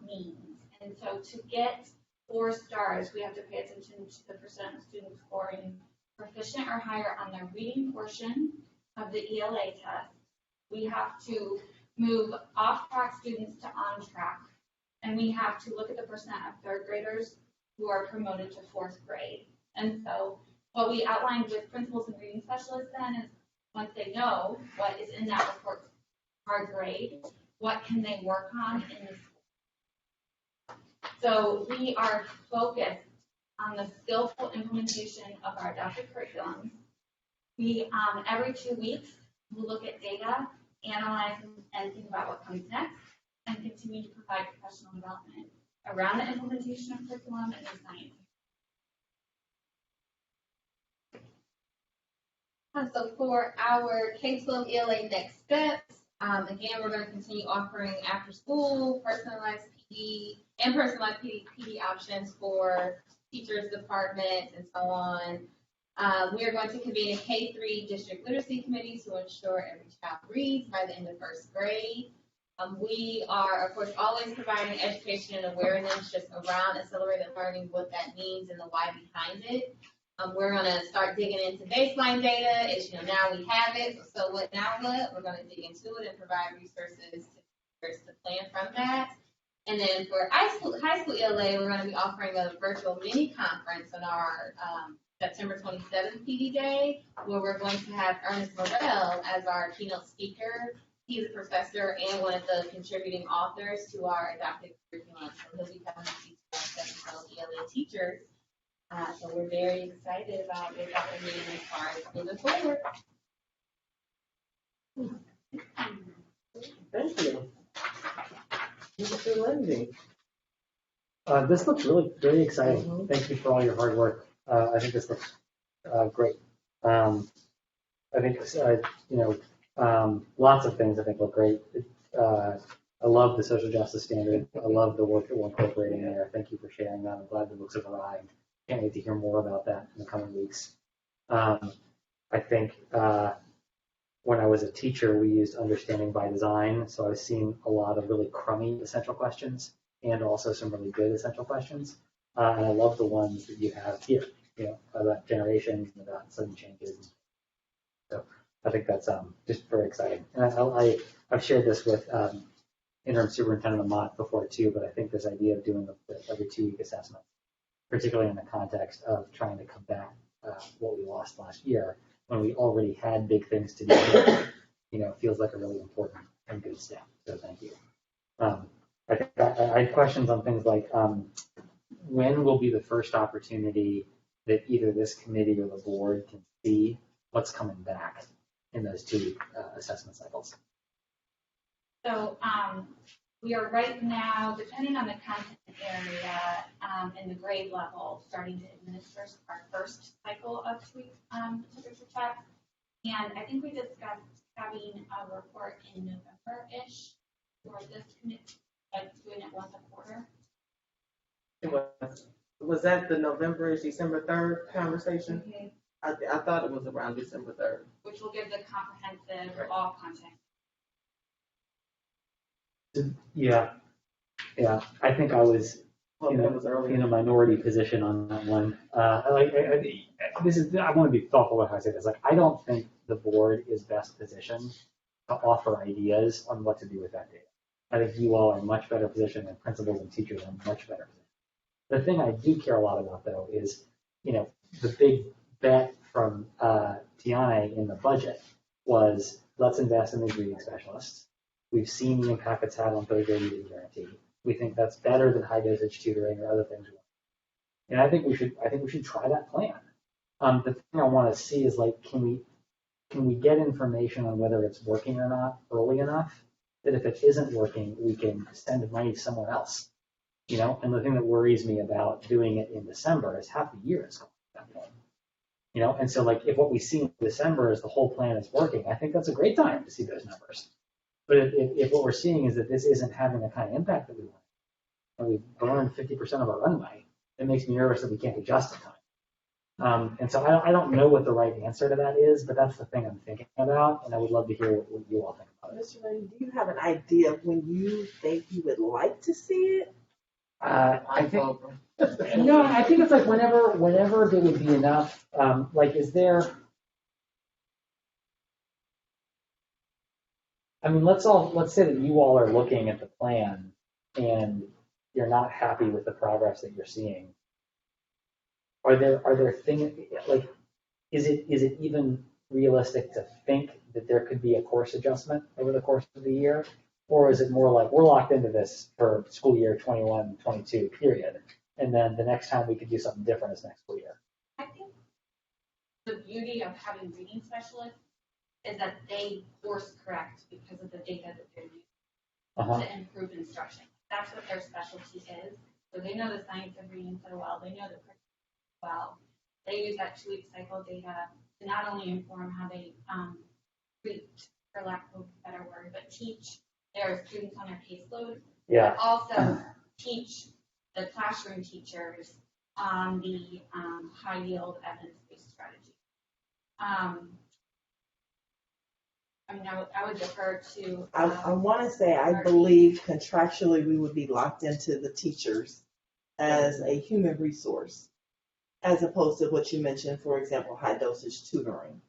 means. And so to get 4 stars, we have to pay attention to the percent of students scoring proficient or higher on the reading portion of the ELA test. We have to move off-track students to on-track, and we have to look at the percent of third graders who are promoted to 4th grade. And so what we outlined with principals and reading specialists then is once they know what is in that report card grade, what can they work on in the school. So we are focused on the skillful implementation of our adaptive curriculum. We, every 2 weeks, will look at data, analyze, and think about what comes next, and continue to provide professional development around the implementation of curriculum and the science. So for our K-12 ELA next steps, again, we're going to continue offering after school, personalized PD, and personalized PD options for teachers, departments, and so on. We are going to convene a K3 district literacy committee to ensure every child reads by the end of 1st grade. We are, of course, always providing education and awareness just around accelerated learning, what that means and the why behind it. We're gonna start digging into baseline data. It's, now we have it, so what now what? We're gonna dig into it and provide resources to plan from that. And then for high school ELA, we're gonna be offering a virtual mini conference on our September 27th PD Day, where we're going to have Ernest Morel as our keynote speaker. He's a professor and one of the contributing authors to our adopted curriculum. So he'll be coming to teach our 7th ELA teachers. So we're very excited about what's happening as far as moving forward. Thank you. Mr. Lindsay. This looks really, very exciting. Mhm. Thank you for all your hard work. I think this looks great. I think, lots of things I think look great. I love the social justice standard. I love the work that we're incorporating there. Thank you for sharing that. I'm glad the books have arrived. Can't wait to hear more about that in the coming weeks. I think when I was a teacher, we used understanding by design. So I've seen a lot of really crummy essential questions and also some really good essential questions. And I love the ones that you have here, about generations and about sudden changes. So I think that's just very exciting. And I've shared this with interim superintendent Amat before too, but I think this idea of doing the every 2-week assessment, particularly in the context of trying to combat what we lost last year when we already had big things to do, feels like a really important and good step. So thank you. I think I had questions on things like when will be the first opportunity that either this committee or the board can see what's coming back in those 2-week assessment cycles? So, we are right now, depending on the content area, and the grade level, starting to administer our first cycle of 2-week temperature checks. And I think we discussed having a report in November-ish for this committee, like doing it once a quarter. Was that the November, December 3rd conversation? I thought it was around December 3rd. Which will give the comprehensive, all content. Yeah. I think I was Well, that was earlier. in a minority position on that one. I want to be thoughtful when I say this. Like, I don't think the board is best positioned to offer ideas on what to do with that data. I think you all are in much better position, and principals and teachers are in much better position. The thing I do care a lot about, though, is, the big bet from Tiana in the budget was let's invest in these reading specialists. We've seen the impact it's had on third grade reading guarantee. We think that's better than high dosage tutoring or other things. And I think we should try that plan. The thing I want to see is, like, can we get information on whether it's working or not early enough that if it isn't working, we can send money somewhere else. And the thing that worries me about doing it in December is half the year is gone at that point. And so, like, if what we see in December is the whole plan is working, I think that's a great time to see those numbers. But if what we're seeing is that this isn't having the kind of impact that we want, and we've burned 50% of our runway, it makes me nervous that we can't adjust in time. And so I don't know what the right answer to that is, but that's the thing I'm thinking about, and I would love to hear what you all think about it. Mr. Ray, do you have an idea of when you think you would like to see it? I think it's like whenever there would be enough. Is there? I mean, let's say that you all are looking at the plan and you're not happy with the progress that you're seeing. Are there things like, is it even realistic to think that there could be a course adjustment over the course of the year? Or is it more like we're locked into this for school year 21-22 period, and then the next time we could do something different is next school year? I think the beauty of having reading specialists is that they course correct because of the data that they're using to improve instruction. That's what their specialty is. So they know the science of reading so well. They know the curriculum well. They use that 2-week cycle data to not only inform how they treat, for lack of a better word, but teach their students on their caseload. Yeah. But also teach the classroom teachers on the high yield evidence-based strategy. I mean, I would defer to. I want to say, I believe contractually we would be locked into the teachers as a human resource, as opposed to what you mentioned, for example, high dosage tutoring.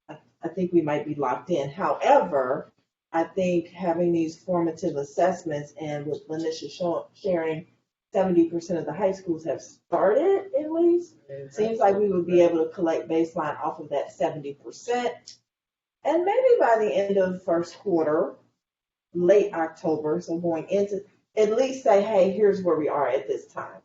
I think we might be locked in. However, I think having these formative assessments and with Lanisha sharing 70% of the high schools have started at least, seems like we would be able to collect baseline off of that 70%. And maybe by the end of the first quarter, late October, so going into, at least say, hey, here's where we are at this time.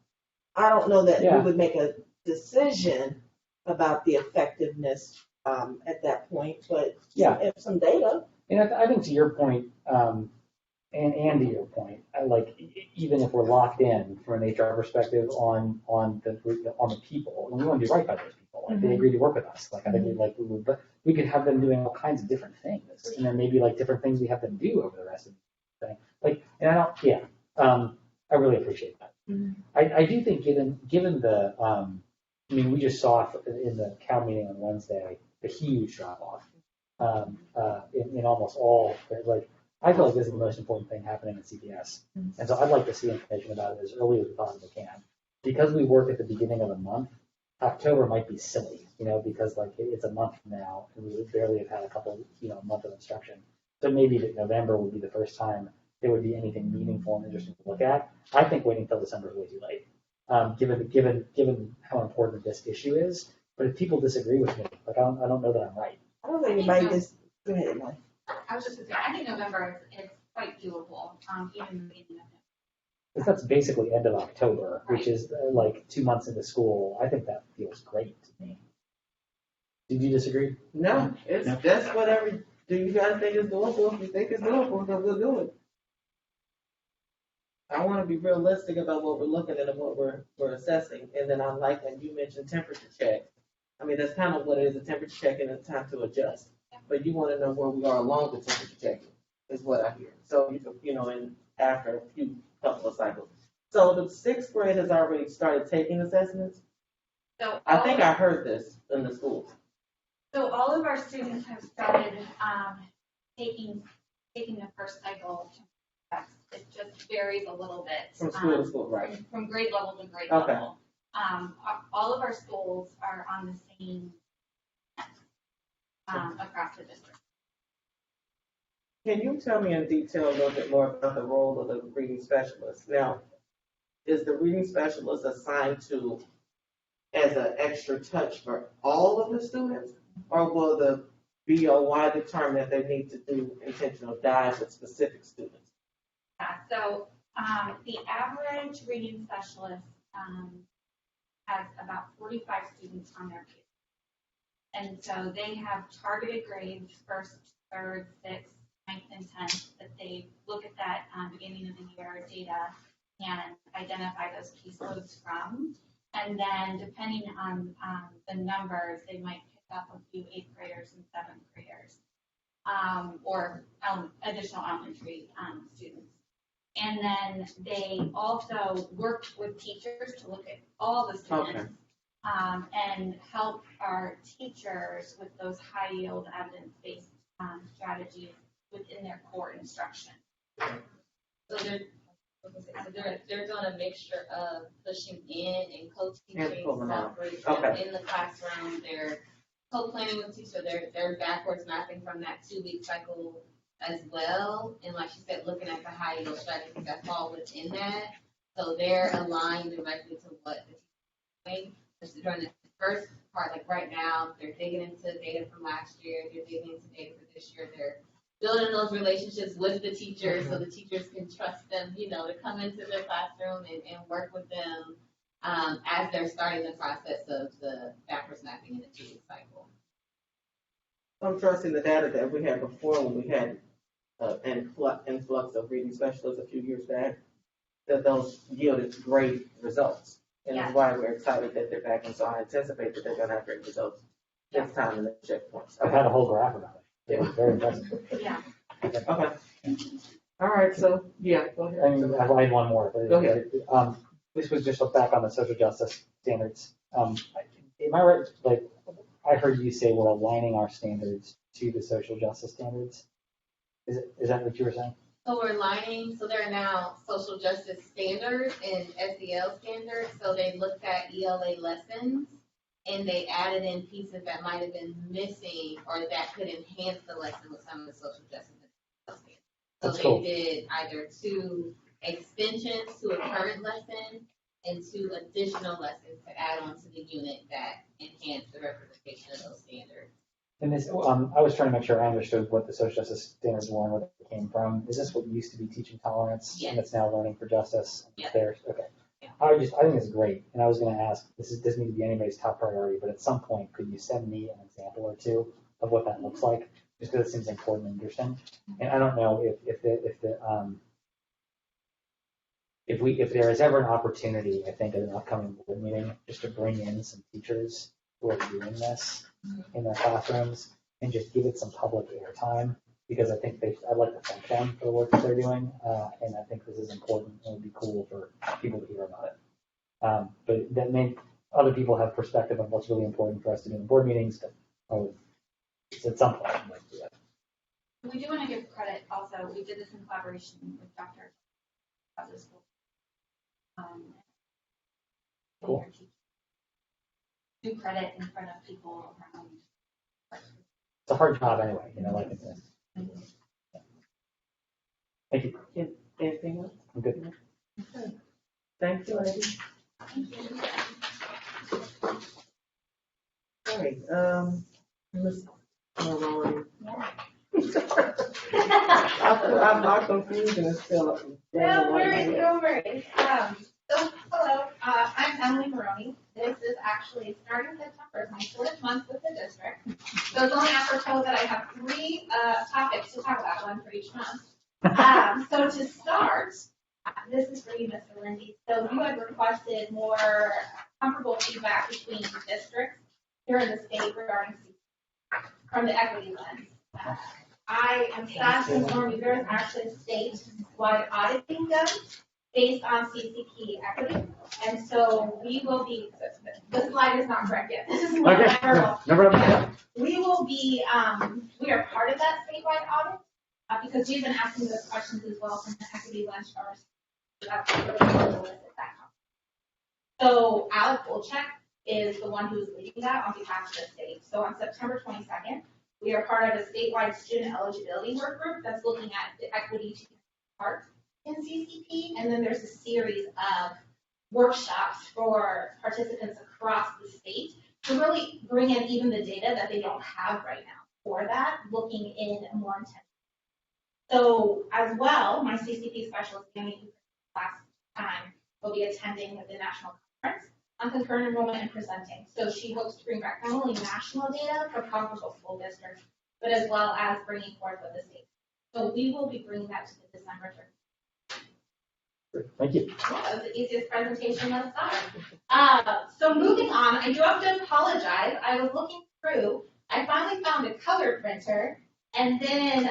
I don't know that we Yeah. would make a decision about the effectiveness at that point, but Yeah. some data. And I think to your point, and to your point, even if we're locked in from an HR perspective on the people, and we want to do right by those people, like they agree to work with us. Like I think but we could have them doing all kinds of different things, and then maybe like different things we have them do over the rest of the thing. Like, and I really appreciate that. I do think given the, I mean, we just saw in the CAL meeting on Wednesday the huge drop off in almost all, like, I feel like this is the most important thing happening at CPS. And so I'd like to see information about it as early as we possibly can. Because we work at the beginning of the month, October might be silly, because like it's a month from now and we would barely have had a month of instruction. So maybe that November would be the first time there would be anything meaningful and interesting to look at. I think waiting till December is way too late, given how important this issue is. But if people disagree with me, like I don't know that I'm right. I don't think anybody just, go ahead, Emily. I was just gonna say, I think November is quite doable, even in November. Because that's basically end of October, which is like 2 months into school. I think that feels great to me. Did you disagree? No, that's whatever, do you guys think is doable? If you think it's doable, then we'll do it. I want to be realistic about what we're looking at and what we're assessing. And then I like when you mentioned temperature check. I mean, that's kind of what it is, a temperature check and it's time to adjust. But you want to know where we are along the temperature checking, is what I hear. So, and after a couple of cycles. So the sixth grade has already started taking assessments. So I think I heard this in the schools. So all of our students have started taking the first cycle of tests. It just varies a little bit. From school to school, right? From grade level to grade Okay. level. All of our schools are on the same across the district. Can you tell me in detail a little bit more about the role of the reading specialist? Now, is the reading specialist assigned to as an extra touch for all of the students? Or will the BOY determine that they need to do intentional dive with specific students? Yeah, so the average reading specialist has about 45 students on their case. And so they have targeted grades, first, third, sixth, ninth, and 10th, that they look at that beginning of the year data and identify those caseloads from. And then depending on the numbers, they might pick up a few 8th graders and 7th graders or additional elementary students. And then they also work with teachers to look at all the students and help our teachers with those high yield evidence-based strategies within their core instruction. So they're doing a mixture of pushing in and co-teaching, pulling out. separate in the classroom. They're co-planning with teachers. They're backwards mapping from that 2-week cycle as well. And like she said, looking at the high yield strategies that fall within that. So they're aligned directly to what the teacher is doing. During the first part, like right now, they're digging into data from last year. They're digging into data for this year. They're building those relationships with the teachers so the teachers can trust them, to come into their classroom and work with them as they're starting the process of the backwards mapping in the 2-week cycle. I'm trusting the data that we had before when we had an influx of reading specialists a few years back, that those yielded great results. And that's why we're excited that they're back. And so I anticipate that they're going to have great results this time in the checkpoints. I've had a whole graph about it. It was very impressive. Yeah. Okay. All right. So, yeah, go ahead. I mean, I had one more. But Go ahead. This was just look back on the social justice standards. Am I right? Like, I heard you say we're aligning our standards to the social justice standards? Is that what you were saying? So we're aligning, so there are now social justice standards and SEL standards, so they looked at ELA lessons and they added in pieces that might have been missing or that could enhance the lesson with some of the social justice standards. So That's cool. they did either 2 extensions to a current lesson and 2 additional lessons to add on to the unit that enhance the representation of those standards. And this, I was trying to make sure I understood what the social justice standards were and where they came from. Is this what used to be teaching tolerance? Yes. And it's now learning for justice? Yes. There, okay. Yeah. I think it's great. And I was going to ask, this doesn't need to be anybody's top priority, but at some point, could you send me an example or 2 of what that looks like? Just because it seems important and interesting. And I don't know if there is ever an opportunity, I think, at an upcoming board meeting, just to bring in some teachers who are doing this in their classrooms and just give it some public airtime, because I think I'd like to thank them for the work that they're doing, and I think this is important and it would be cool for people to hear about it. But that may, other people have perspective on what's really important for us to do in board meetings, but at some point I'd like to do that. We do want to give credit also, we did this in collaboration with Dr. at the school. Cool. Do credit in front of people around. It's a hard job anyway, like it is. Thank you. Anything else? I'm good. Okay. Thank you, ladies. All right, Ms. Maroney. My confusion is still. No worries, no worries. So, hello, I'm Emily Maroney. This is actually starting September, my 4th month with the district. So it's only apropos that I have 3 topics to talk about, 1 for each month. So to start, this is for you, Mr. Lindsay. So you had requested more comparable feedback between districts here in the state regarding from the equity lens. I am sad to inform you there is actually a state-wide audit being done based on CCP equity. And so we will be, the slide is not correct yet. This is more verbal. We will be, we are part of that statewide audit because we've been asking those questions as well from the equity lens first. So Alec Wolchek is the one who's leading that on behalf of the state. So on September 22nd, we are part of a statewide student eligibility work group that's looking at the equity to parts in CCP, and then there's a series of workshops for participants across the state to really bring in even the data that they don't have right now for that, looking in a more intense. So as well, my CCP specialist, Amy, last time will be attending the national conference on concurrent enrollment and presenting. So she hopes to bring back not only national data for comparable school districts, but as well as bringing forth with the state. So we will be bringing that to the December 3rd. Thank you. That was the easiest presentation thus far. So moving on, I do have to apologize. I was looking through, I finally found a color printer, and then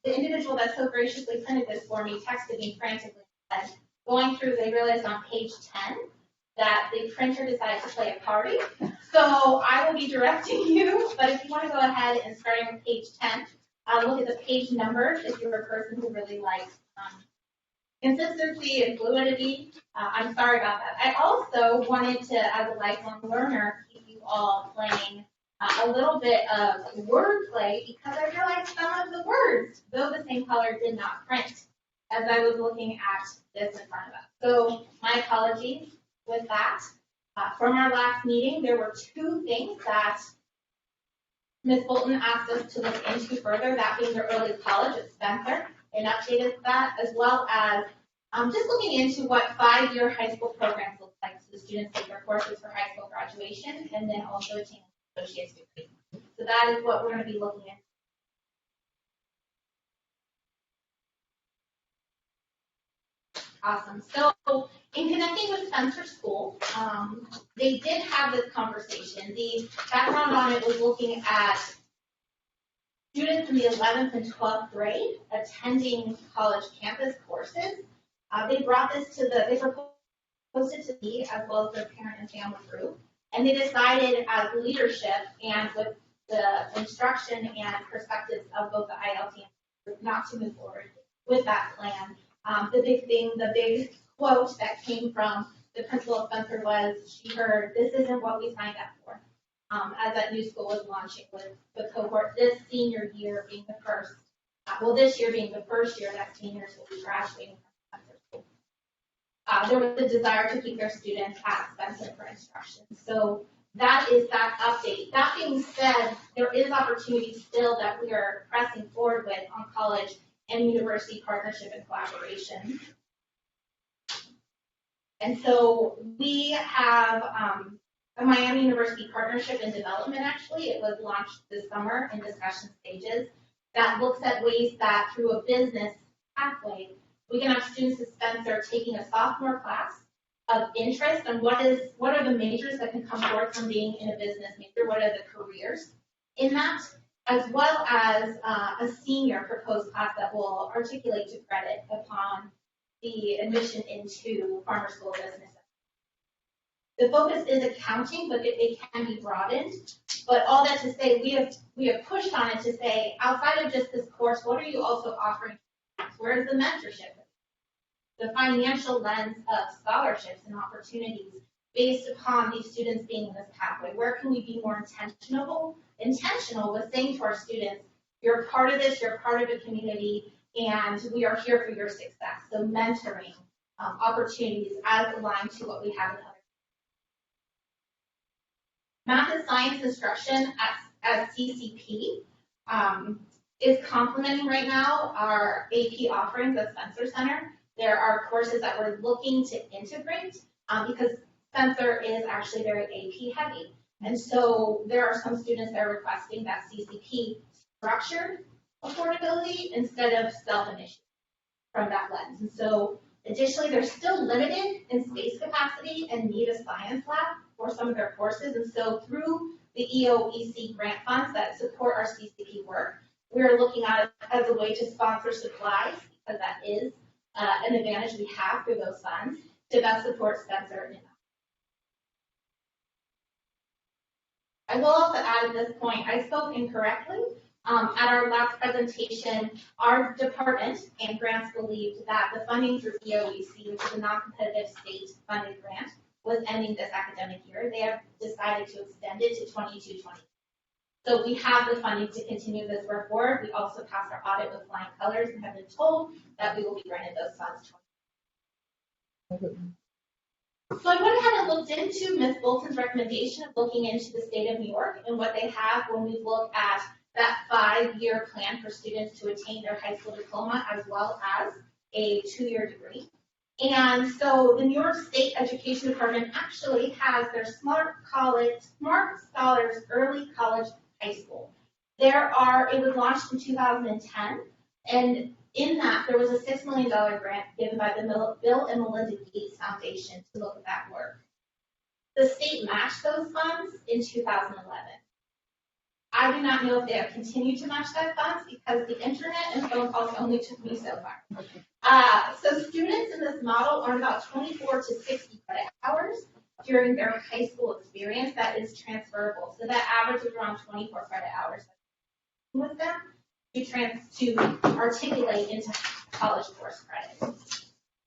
the individual that so graciously printed this for me texted me frantically. And going through, they realized on page 10 that the printer decided to play a party. So I will be directing you, but if you want to go ahead and starting with page 10, look at the page numbers if you're a person who really likes consistency and fluidity. I'm sorry about that. I also wanted to, as a lifelong learner, keep you all playing a little bit of wordplay because I realized some of the words, though the same color, did not print as I was looking at this in front of us. So my apologies with that. From our last meeting, there were 2 things that Ms. Bolton asked us to look into further, that being the early college at Spencer, and updated that, as well as just looking into what 5-year high school programs look like, so the students take their courses for high school graduation, and then also attain an associate's degree. So that is what we're going to be looking at. Awesome. So in connecting with Spencer School, they did have this conversation. The background on it was looking at students in the 11th and 12th grade attending college campus courses. They brought this to they proposed it to me as well as their parent and family group. And they decided as leadership and with the instruction and perspectives of both the ILT and not to move forward with that plan. The big quote that came from the principal of Spencer was, she heard, "This isn't what we signed up for." As that new school was launching with the cohort, this senior year being the first, this year being the first year that seniors will be graduating from Spencer School. There was a desire to keep their students at Spencer for instruction. So that is that update. That being said, there is opportunity still that we are pressing forward with on college and university partnership and collaboration. And so we have a Miami University partnership and development, actually. It was launched this summer in discussion stages that looks at ways that through a business pathway, we can have students at Spencer taking a sophomore class of interest on what are the majors that can come forward from being in a business major, what are the careers in that, as well as a senior proposed class that will articulate to credit upon the admission into Farmer School of Business. The focus is accounting, but it can be broadened. But all that to say, we have pushed on it to say, outside of just this course, what are you also offering? Where is the mentorship? The financial lens of scholarships and opportunities based upon these students being in this pathway. Where can we be more intentional with saying to our students, you're part of this, you're part of the community, and we are here for your success. So mentoring opportunities as aligned to what we have in other. Math and science instruction at CCP is complementing right now our AP offerings at Spencer Center. There are courses that we're looking to integrate because Spencer is actually very AP heavy. And so there are some students that are requesting that CCP structured affordability instead of self-initiative from that lens. And so additionally, they're still limited in space capacity and need a science lab for some of their courses. And so through the EOEC grant funds that support our CCP work, we're looking at it as a way to sponsor supplies, because that is an advantage we have through those funds to best support Spencer in that. I will also add at this point, I spoke incorrectly. At our last presentation, our department and grants believed that the funding through EOEC, which is a non-competitive state funded grant, was ending this academic year. They have decided to extend it to 22-23. So we have the funding to continue this work forward. We also passed our audit with flying colors and have been told that we will be granted those funds. So I went ahead and looked into Ms. Bolton's recommendation of looking into the state of New York and what they have when we look at that 5-year plan for students to attain their high school diploma as well as a 2-year degree. And so the New York State Education Department actually has their Smart Scholars Early College High School. It was launched in 2010, and in that there was a $6 million grant given by the Bill and Melinda Gates Foundation to look at that work. The state matched those funds in 2011. I do not know if they have continued to match that funds because the internet and phone calls only took me so far. So students in this model earn about 24 to 60 credit hours during their high school experience that is transferable. So that average is around 24 credit hours with them to articulate into college course credit.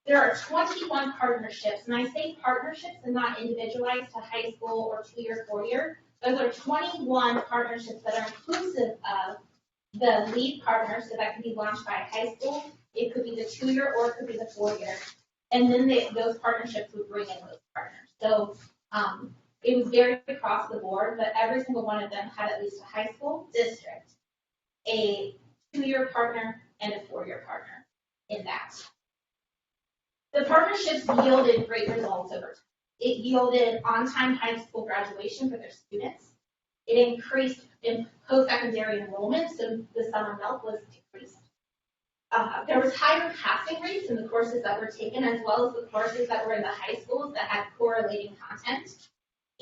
There are 21 partnerships, and I say partnerships and not individualized to high school or 2-year, 4-year. Those are 21 partnerships that are inclusive of the lead partner, so that can be launched by a high school. It could be the 2-year or it could be the 4-year. And then those partnerships would bring in those partners. So it was very across the board, but every single one of them had at least a high school district, a 2-year partner, and a 4-year partner in that. The partnerships yielded great results over time. It yielded on-time high school graduation for their students. It increased in post-secondary enrollment, so the summer melt was decreased. There was higher passing rates in the courses that were taken, as well as the courses that were in the high schools that had correlating content.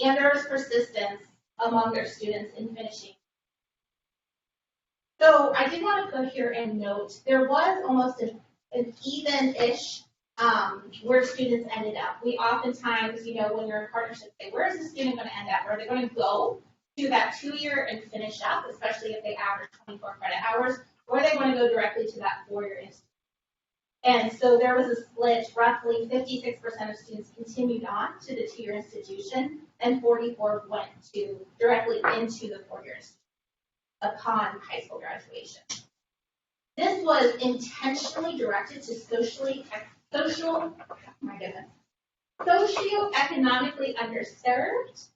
And there was persistence among their students in finishing. So I did want to put here and note, there was almost an even-ish where students ended up. We oftentimes, when you're in partnership, say, where is the student going to end up? Are they going to go do that 2-year and finish up, especially if they average 24 credit hours, or they want to go directly to that 4-year institution. And so there was a split, roughly 56% of students continued on to the 2-year institution, and 44 went directly into the 4-year institution upon high school graduation. This was intentionally directed to socioeconomically underserved,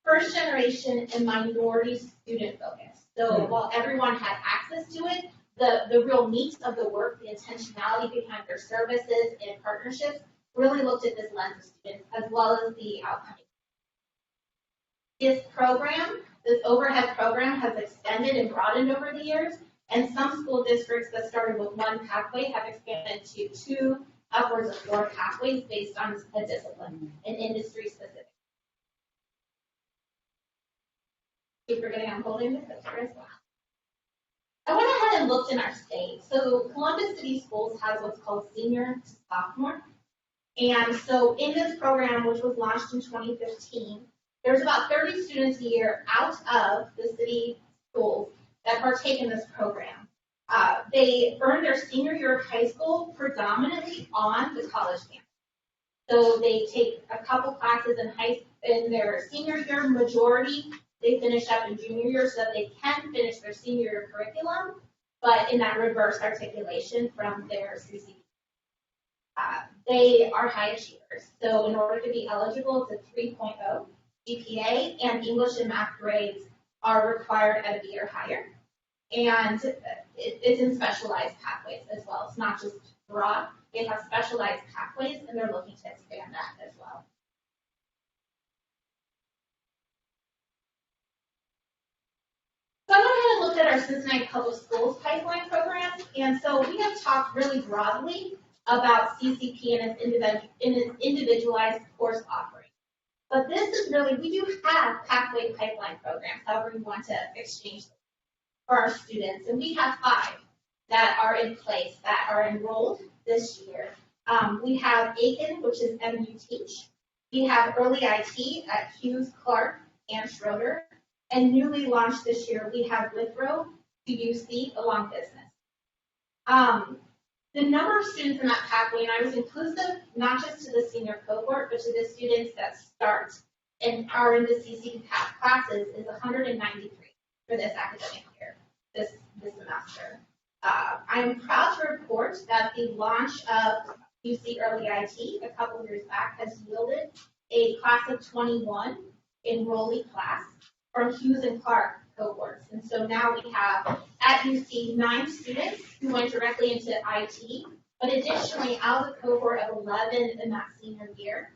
first generation and minority student focus. So while everyone had access to it, the real meat of the work, the intentionality behind their services and partnerships really looked at this lens of students as well as the outcome. This program, this overhead program, has extended and broadened over the years, and some school districts that started with 1 pathway have expanded to 2, upwards of 4 pathways based on a discipline and industry specific. Keep forgetting I'm holding the picture as well. I went ahead and looked in our state. So Columbus City Schools has what's called senior to sophomore. And so in this program, which was launched in 2015, there's about 30 students a year out of the city schools that partake in this program. They earn their senior year of high school predominantly on the college campus. So they take a couple classes in their senior year, majority they finish up in junior year so that they can finish their senior year curriculum, but in that reverse articulation from their CCP. They are high achievers. So in order to be eligible, it's a 3.0 GPA, and English and math grades are required at a B or higher. And it's in specialized pathways as well. It's not just broad. They have specialized pathways, and they're looking to expand that as well. So I went ahead and looked at our Cincinnati Public Schools pipeline programs, and so we have talked really broadly about CCP and its individualized course offering. But this is really, we do have pathway pipeline programs, however we want to exchange them for our students, and we have 5 that are in place that are enrolled this year. We have Aiken, which is MU Teach. We have Early IT at Hughes, Clark, and Schroeder. And newly launched this year, we have Withrow to UC along business. The number of students in that pathway, and I was inclusive not just to the senior cohort, but to the students that start and are in the CCP path classes, is 193 for this academic year, this semester. I am proud to report that the launch of UC Early IT a couple of years back has yielded a class of 21 enrollee class from Hughes and Clark cohorts. And so now we have at UC 9 students who went directly into IT, but additionally out of the cohort of 11 in that senior year,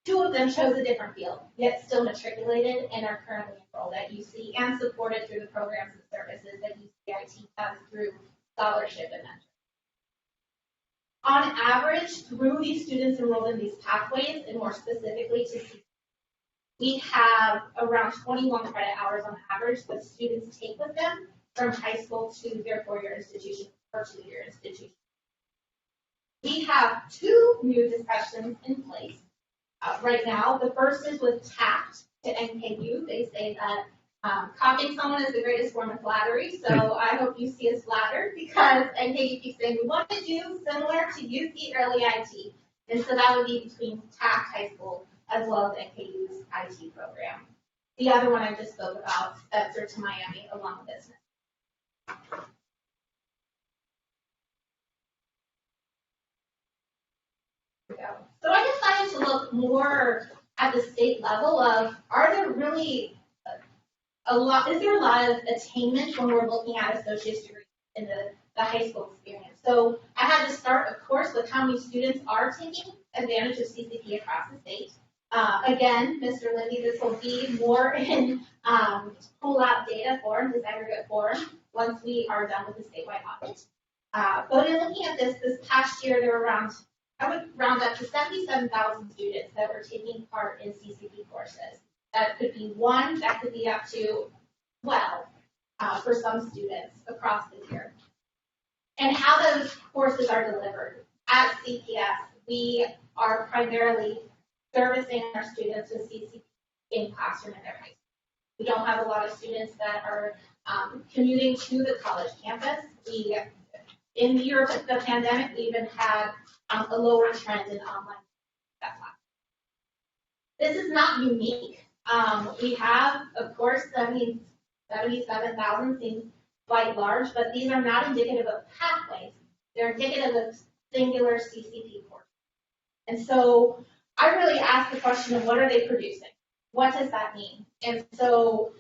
2 of them chose a different field, yet still matriculated and are currently enrolled at UC and supported through the programs and services that UC IT has through scholarship and mentoring. On average, through these students enrolled in these pathways, and more specifically to CCP, we have around 21 credit hours on average that students take with them from high school to their 4-year institution or 2-year institution. We have 2 new discussions in place right now. The first is with TACT to NKU. They say that copying someone is the greatest form of flattery, so I hope you see us flattered because NKU keeps saying we want to do similar to UC Early IT. And so that would be between TACT High School as well as NKU's IT program. The other one I just spoke about, Spencer to Miami along with business. So I decided to look more at the state level of, are there really is there a lot of attainment when we're looking at associate's degree in the high school experience? So I had to start, of course, with how many students are taking advantage of CCP across the state. Again, Mr. Lindy, this will be more in pull-out data form, disaggregate form, once we are done with the statewide audit. But in looking at this past year, there were I would round up to 77,000 students that were taking part in CCP courses. That could be 1, that could be up to 12 for some students across the year. And how those courses are delivered. At CPS, we are primarily servicing our students with CCP in classroom in their high school. We don't have a lot of students that are commuting to the college campus. In the year of the pandemic, we even had a lower trend in online class. This is not unique. We have, of course, 77,000 seems quite large, but these are not indicative of pathways. They're indicative of singular CCP courses. And so I really ask the question of what are they producing? What does that mean? And so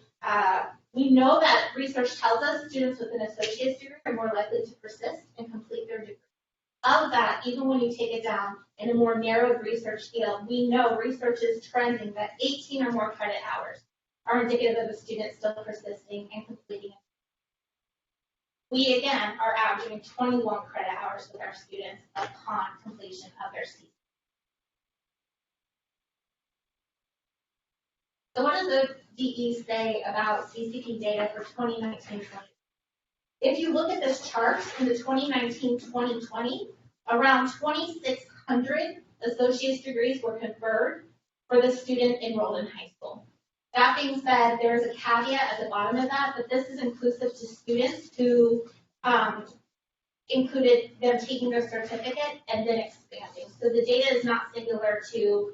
we know that research tells us students with an associate's degree are more likely to persist and complete their degree. Of that, even when you take it down in a more narrowed research field, we know research is trending that 18 or more credit hours are indicative of a student still persisting and completing it. We, again, are averaging 21 credit hours with our students upon completion of their CCP. So what does the DE say about CCP data for 2019-20? If you look at this chart in the 2019-2020, around 2,600 associate's degrees were conferred for the student enrolled in high school. That being said, there's a caveat at the bottom of that, but this is inclusive to students who included them taking their certificate and then expanding. So the data is not singular to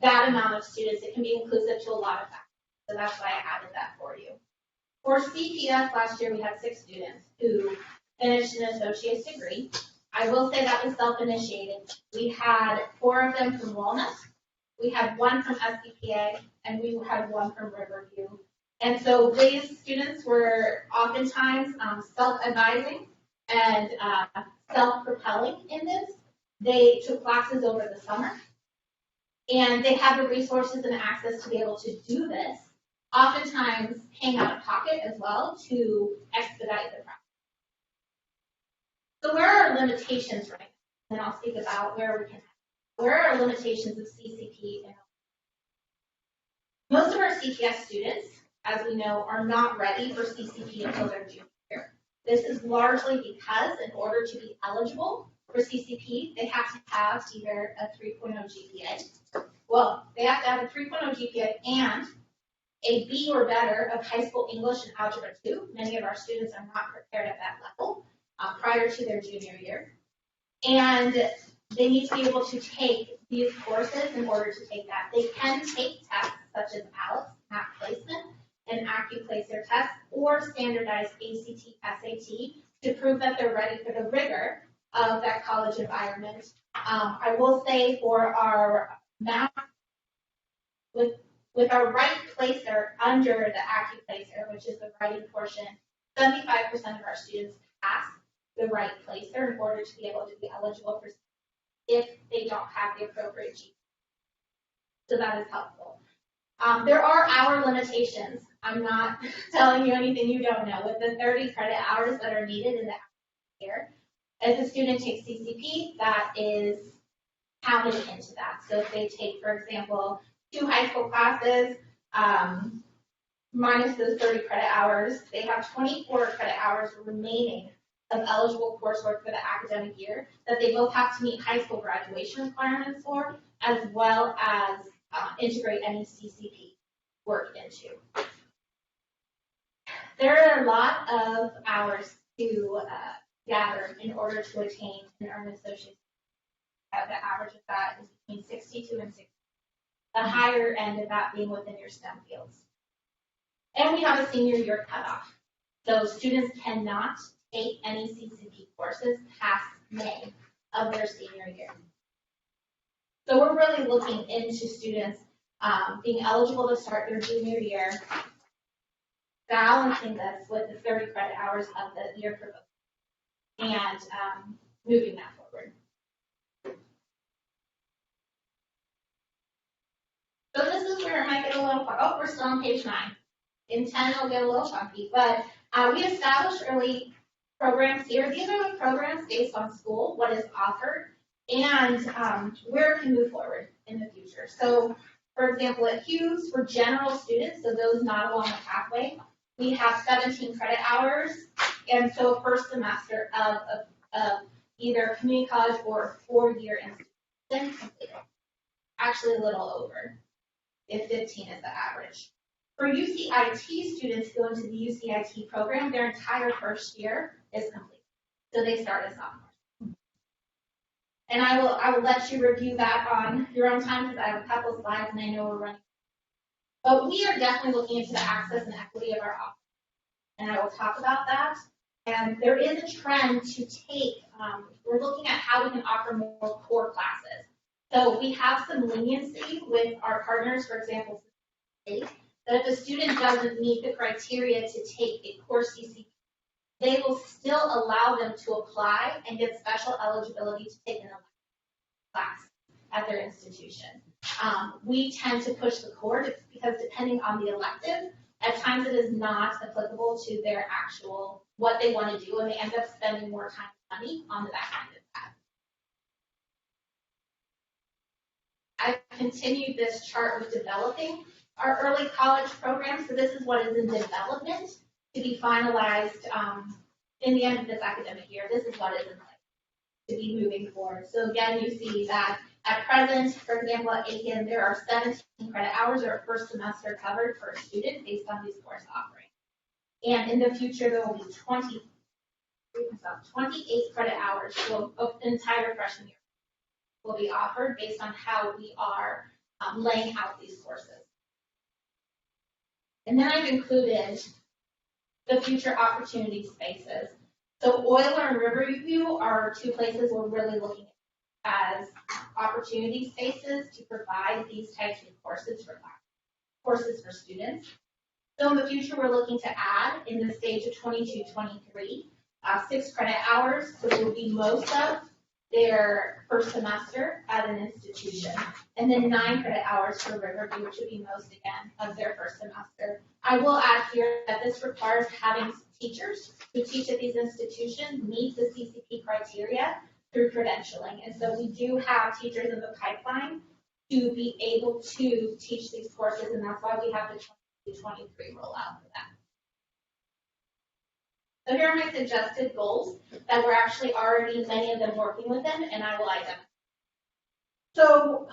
that amount of students. It can be inclusive to a lot of factors. So that's why I added that for you. For CPS last year, we had 6 students who finished an associate's degree. I will say that was self-initiated. We had 4 of them from Walnut. We had 1 from SCPA, and we had 1 from Riverview. And so these students were oftentimes self-advising and self-propelling in this. They took classes over the summer, and they had the resources and access to be able to do this, oftentimes paying out of pocket as well to expedite the process. So where are our limitations right now? And I'll speak about where are our limitations of CCP? Most of our CPS students, as we know, are not ready for CCP until their junior year. This is largely because in order to be eligible for CCP, they have to have either a 3.0 GPA. Well, they have to have a 3.0 GPA and a B or better of high school English and Algebra 2. Many of our students are not prepared at that level prior to their junior year. And they need to be able to take these courses in order to take that. They can take tests such as ALEKS, Map Placement, and AccuPlacer tests, or standardized ACT, SAT to prove that they're ready for the rigor of that college environment. I will say for our map, with our right placer under the AccuPlacer, which is the writing portion, 75% of our students pass the right placer in order to be able to be eligible for if they don't have the appropriate GPA. So that is helpful. There are hour limitations. I'm not telling you anything you don't know. With the 30 credit hours that are needed in the year, as a student takes CCP, that is counted into that. So if they take, for example, 2 high school classes, minus those 30 credit hours, they have 24 credit hours remaining of eligible coursework for the academic year that they both have to meet high school graduation requirements for, as well as integrate any CCP work into. There are a lot of hours to gather in order to attain and earn an associate's. The average of that is between 62 and 60. The higher end of that being within your STEM fields. And we have a senior year cutoff. So students cannot take any CCP courses past May of their senior year. So we're really looking into students being eligible to start their junior year, balancing this with the 30 credit hours of the year proposed, and moving that forward. So this is where it might get a little far. Oh, we're still on page 9. In 10, it'll get a little funky, but we established early programs here. These are the programs based on school, what is offered, and where it can move forward in the future. So, for example, at Hughes, for general students, so those not along the pathway, we have 17 credit hours, and so a first semester of either community college or 4-year institution completed. Actually, a little over, if 15 is the average. For UCIT students who go into the UCIT program, their entire first year is complete. So they start as sophomores. And I will let you review that on your own time because I have a couple of slides and I know we're running. But we are definitely looking into the access and equity of our offerings. And I will talk about that. And there is a trend to take, we're looking at how we can offer more core classes. So we have some leniency with our partners, for example, that if a student doesn't meet the criteria to take a core CCP, they will still allow them to apply and get special eligibility to take an elective class at their institution. We tend to push the core because depending on the elective, at times it is not applicable to their actual, what they want to do, and they end up spending more time and money on the back end of that. I've continued this chart with developing our early college program. So this is what is in development to be finalized in the end of this academic year. This is what is in place to be moving forward. So again, you see that at present, for example, at Aiken, there are 17 credit hours or a first semester covered for a student based on these course offerings. And in the future, there will be 28 credit hours of the entire freshman year will be offered based on how we are laying out these courses. And then I've included the future opportunity spaces. So Euler and Riverview are two places we're really looking at as opportunity spaces to provide these types of courses for students. So in the future, we're looking to add in the stage of 22-23, 6 credit hours, so it will be most of their first semester at an institution, and then 9 credit hours for Riverview, which would be most, again, of their first semester. I will add here that this requires having teachers who teach at these institutions meet the CCP criteria through credentialing. And so we do have teachers in the pipeline to be able to teach these courses, and that's why we have the 2023 rollout for that. So here are my suggested goals that we're actually already, many of them, working within, and I will identify. So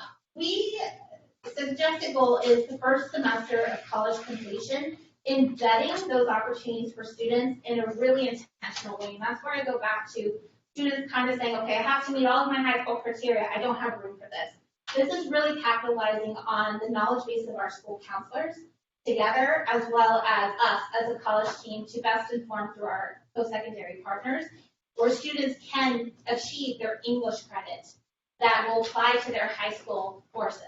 suggested goal is the first semester of college completion, embedding those opportunities for students in a really intentional way. And that's where I go back to students kind of saying, okay, I have to meet all of my high school criteria. I don't have room for this. This is really capitalizing on the knowledge base of our school counselors together, as well as us as a college team, to best inform through our post-secondary partners, where students can achieve their English credit that will apply to their high school courses.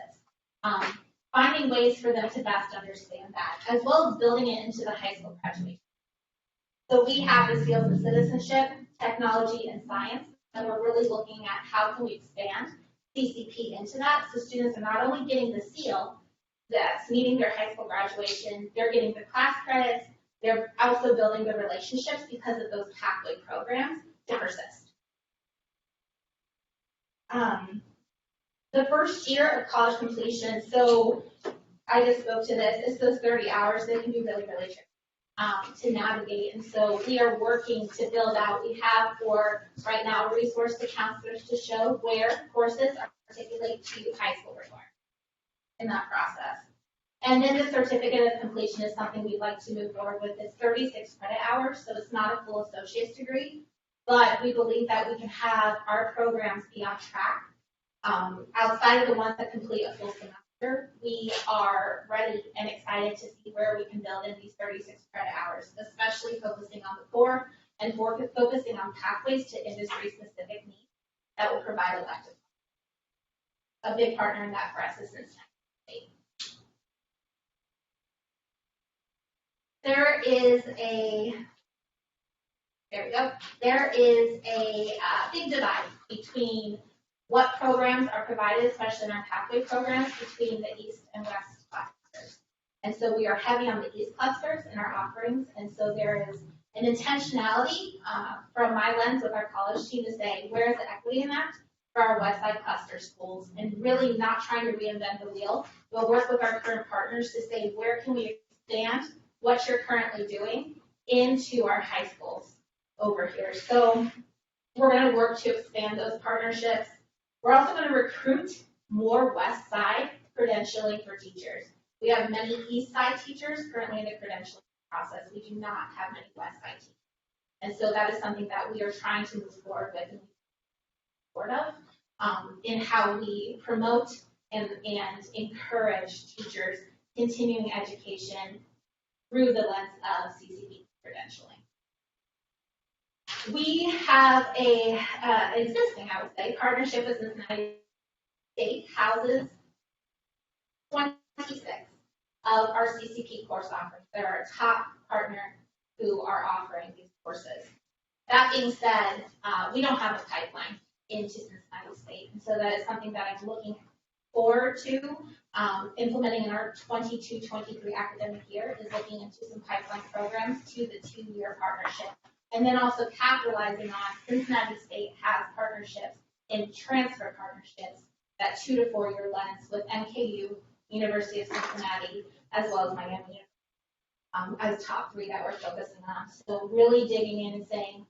Finding ways for them to best understand that, as well as building it into the high school graduation. So we have the fields of citizenship, technology, and science, and we're really looking at how can we expand CCP into that, so students are not only getting the seal that's meeting their high school graduation, they're getting the class credits, they're also building the relationships because of those pathway programs to persist. The first year of college completion, so I just spoke to this, it's those 30 hours, they can be really, really tricky to navigate. And so we are working to build out, we have for right now a resource to counselors to show where courses are articulate to high school requirements in that process. And then the certificate of completion is something we'd like to move forward with. It's 36 credit hours, so it's not a full associate's degree, but we believe that we can have our programs be on track. Outside of the ones that complete a full semester, we are ready and excited to see where we can build in these 36 credit hours, especially focusing on the core and focusing on pathways to industry-specific needs that will provide elective. A big partner in that for us is Cincinnati State. There is a big divide between what programs are provided, especially in our pathway programs, between the East and West clusters. And so we are heavy on the East clusters in our offerings, and so there is an intentionality from my lens with our college team to say, where is the equity in that for our West Side cluster schools, and really not trying to reinvent the wheel. We'll work with our current partners to say, where can we expand what you're currently doing into our high schools over here. So we're going to work to expand those partnerships. We're also going to recruit more West Side credentialing for teachers. We have many East Side teachers currently in the credentialing process. We do not have many West Side teachers. And so that is something that we are trying to move forward with and forward of in how we promote and encourage teachers continuing education through the lens of CCP credentialing. We have a existing, I would say, partnership with Cincinnati State houses 26 of our CCP course offerings. They're our top partner who are offering these courses. That being said, we don't have a pipeline into Cincinnati State, and so that is something that I'm looking forward to implementing in our 22-23 academic year, is looking into some pipeline programs to the 2-year partnership. And then also capitalizing on Cincinnati State has partnerships in transfer partnerships, that 2 to 4 year lens with NKU, University of Cincinnati, as well as Miami, as top 3 that we're focusing on. So really digging in and saying,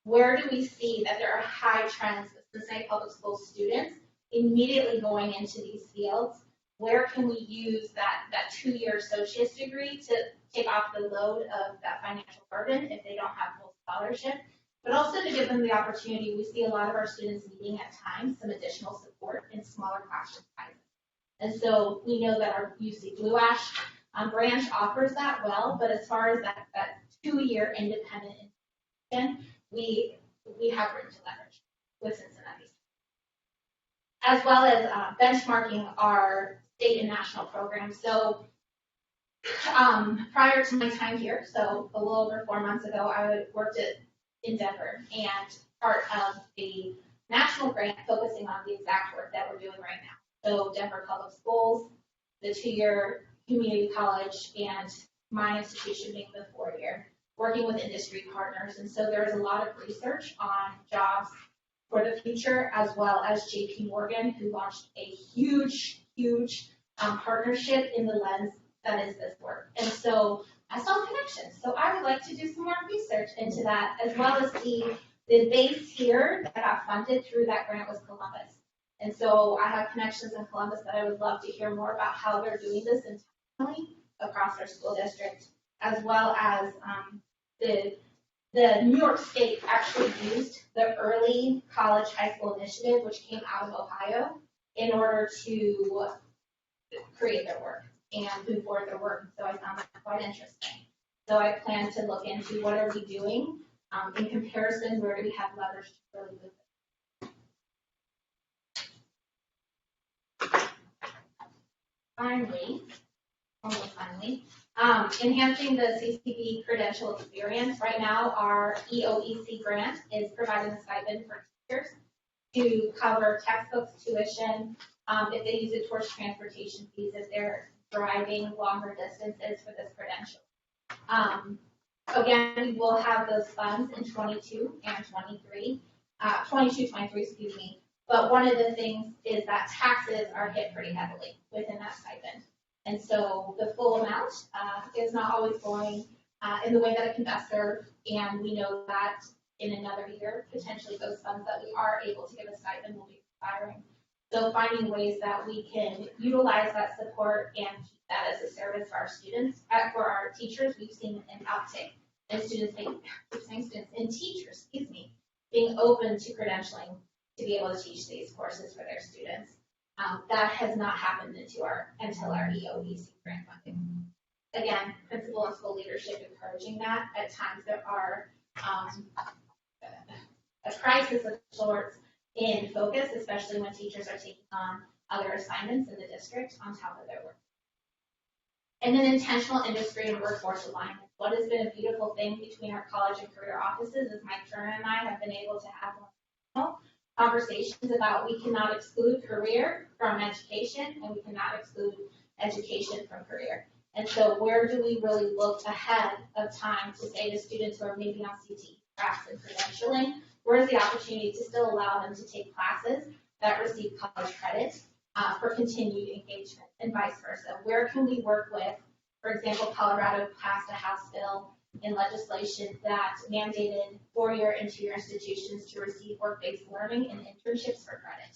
where do we see that there are high trends with Cincinnati Public School students immediately going into these fields? Where can we use that 2-year associate's degree to take off the load of that financial burden if they don't have full scholarship, but also to give them the opportunity. We see a lot of our students needing at times some additional support in smaller classroom sizes. And so we know that our UC Blue Ash branch offers that well, but as far as that 2-year independent institution, we have room to leverage with Cincinnati. As well as benchmarking our state and national programs. So prior to my time here, so a little over 4 months ago, I worked in Denver, and part of the national grant focusing on the exact work that we're doing right now. So Denver Public Schools, the 2-year community college, and my institution being the 4-year, working with industry partners. And so there's a lot of research on jobs for the future, as well as JP Morgan, who launched a huge partnership in the lens that is this work. And so I saw connections. So I would like to do some more research into that, as well as the base here that got funded through that grant was Columbus. And so I have connections in Columbus that I would love to hear more about how they're doing this intentionally across their school district, as well as the New York State actually used the early college high school initiative, which came out of Ohio, in order to create their work and move forward their work. So I found that quite interesting. So I plan to look into what are we doing in comparison, where do we have leverage to really move it. Finally, enhancing the CCP credential experience. Right now, our EOEC grant is providing a stipend for teachers to cover textbooks, tuition, if they use it towards transportation fees, if they're driving longer distances for this credential. Again, we will have those funds in 22 and 23, 23, excuse me. But one of the things is that taxes are hit pretty heavily within that stipend. And so the full amount is not always going in the way that it can best serve. And we know that in another year, potentially those funds that we are able to give a stipend will be expiring. So finding ways that we can utilize that support and keep that as a service for our students, for our teachers. We've seen an uptick in teachers, being open to credentialing to be able to teach these courses for their students. That has not happened until our EOEC grant funding. Again, principal and school leadership encouraging that. At times there are a crisis of sorts in focus, especially when teachers are taking on other assignments in the district on top of their work. And then intentional industry and workforce alignment. What has been a beautiful thing between our college and career offices is Mike Turner and I have been able to have conversations about we cannot exclude career from education, and we cannot exclude education from career. And so where do we really look ahead of time to say to students who are maybe on CTE tracks and credentialing, where's the opportunity to still allow them to take classes that receive college credit for continued engagement, and vice versa? Where can we work with, for example, Colorado passed a House bill in legislation that mandated 4-year and 2-year institutions to receive work-based learning and internships for credit.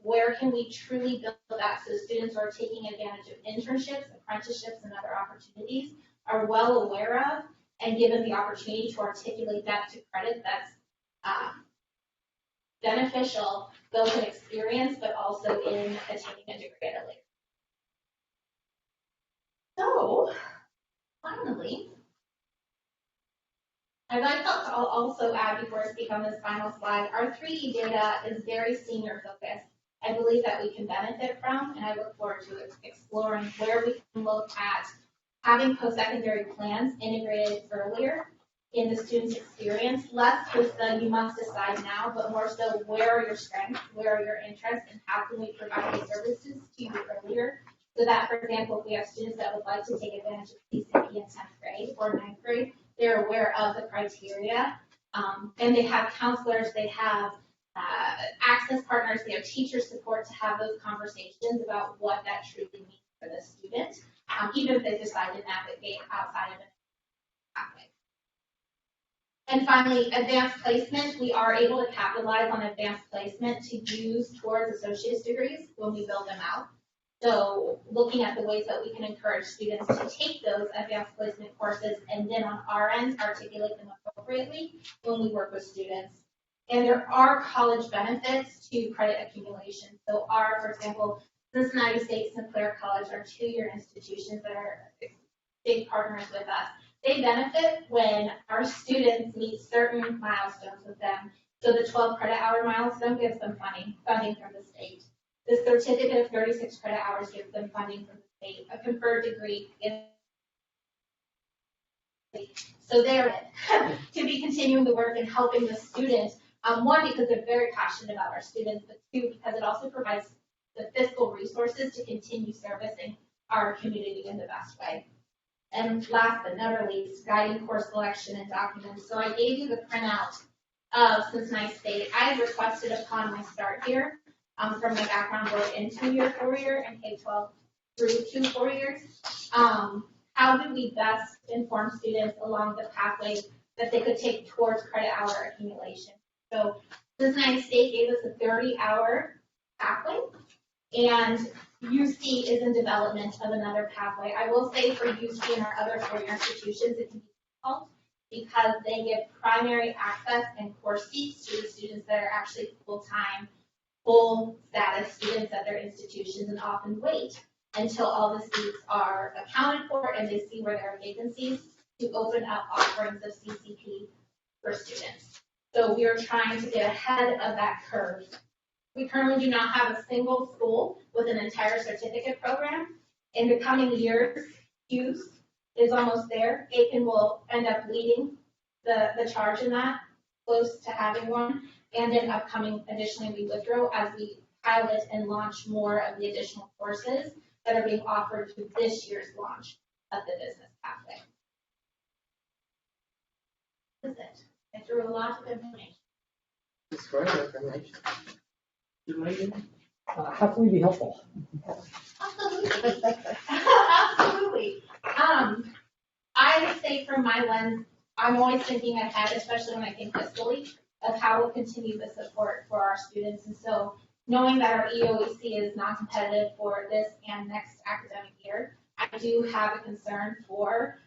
where can we truly build that so students who are taking advantage of internships, apprenticeships, and other opportunities are well aware of and given the opportunity to articulate that to credit that's beneficial both in experience but also in attaining a degree at a later. So, finally, I'd like to also add before I speak on this final slide, our 3E data is very senior focused. I believe that we can benefit from, and I look forward to exploring where we can look at having post-secondary plans integrated earlier in the student's experience, less with the you must decide now, but more so where are your strengths, where are your interests, and how can we provide these services to you earlier. So that, for example, if we have students that would like to take advantage of CCP in 10th grade or 9th grade, they're aware of the criteria, and they have counselors, they have access partners, they have teacher support to have those conversations about what that truly means for the student, even if they decide to navigate outside of it. Pathway. And finally, advanced placement. We are able to capitalize on advanced placement to use towards associate's degrees when we build them out. So looking at the ways that we can encourage students to take those advanced placement courses and then on our end articulate them appropriately when we work with students. And there are college benefits to credit accumulation. So our, for example, Cincinnati State, Sinclair College are 2-year institutions that are big partners with us. They benefit when our students meet certain milestones with them. So the 12 credit hour milestone gives them funding from the state. The certificate of 36 credit hours gives them funding from the state. A conferred degree gives. So they're to be continuing the work and helping the students. One, because they're very passionate about our students, but two, because it also provides the fiscal resources to continue servicing our community in the best way. And last but not least, guiding course selection and documents. So I gave you the printout of Cincinnati State. I had requested upon my start here from my background work in 2-year, 4-year, and K-12 through 2 4 years. How do we best inform students along the pathway that they could take towards credit hour accumulation? So Cincinnati State gave us a 30-hour pathway, and UC is in development of another pathway. I will say for UC and our other 4-year institutions, it can be difficult because they give primary access and course seats to the students that are actually full-time, full status students at their institutions and often wait until all the seats are accounted for and they see where there are vacancies to open up offerings of CCP for students. So we are trying to get ahead of that curve. We currently do not have a single school with an entire certificate program. In the coming years, Hughes is almost there. Aiken will end up leading the charge in that, close to having one. And then upcoming, additionally, we Woodrow as we pilot and launch more of the additional courses that are being offered through this year's launch of the business pathway. That's it. I threw a lot of information. It's great information. Julie? How can we be helpful? Absolutely. Absolutely. I would say from my lens, I'm always thinking ahead, especially when I think fiscally, of how we'll continue the support for our students. And so knowing that our EOEC is non-competitive for this and next academic year, I do have a concern for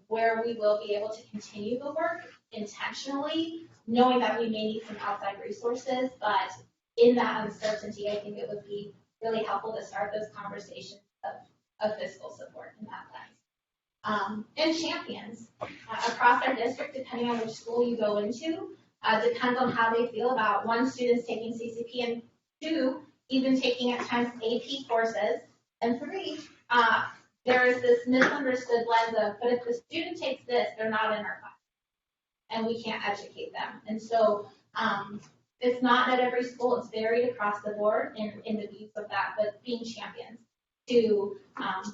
where we will be able to continue the work intentionally, knowing that we may need some outside resources, but in that uncertainty, I think it would be really helpful to start those conversations of fiscal support in that sense. And champions across our district, depending on which school you go into, depends on how they feel about one, students taking CCP, and two, even taking at times AP courses, and three, there is this misunderstood lens of, but if the student takes this, they're not in our class, and we can't educate them. And so it's not at every school, it's varied across the board in the views of that, but being champions to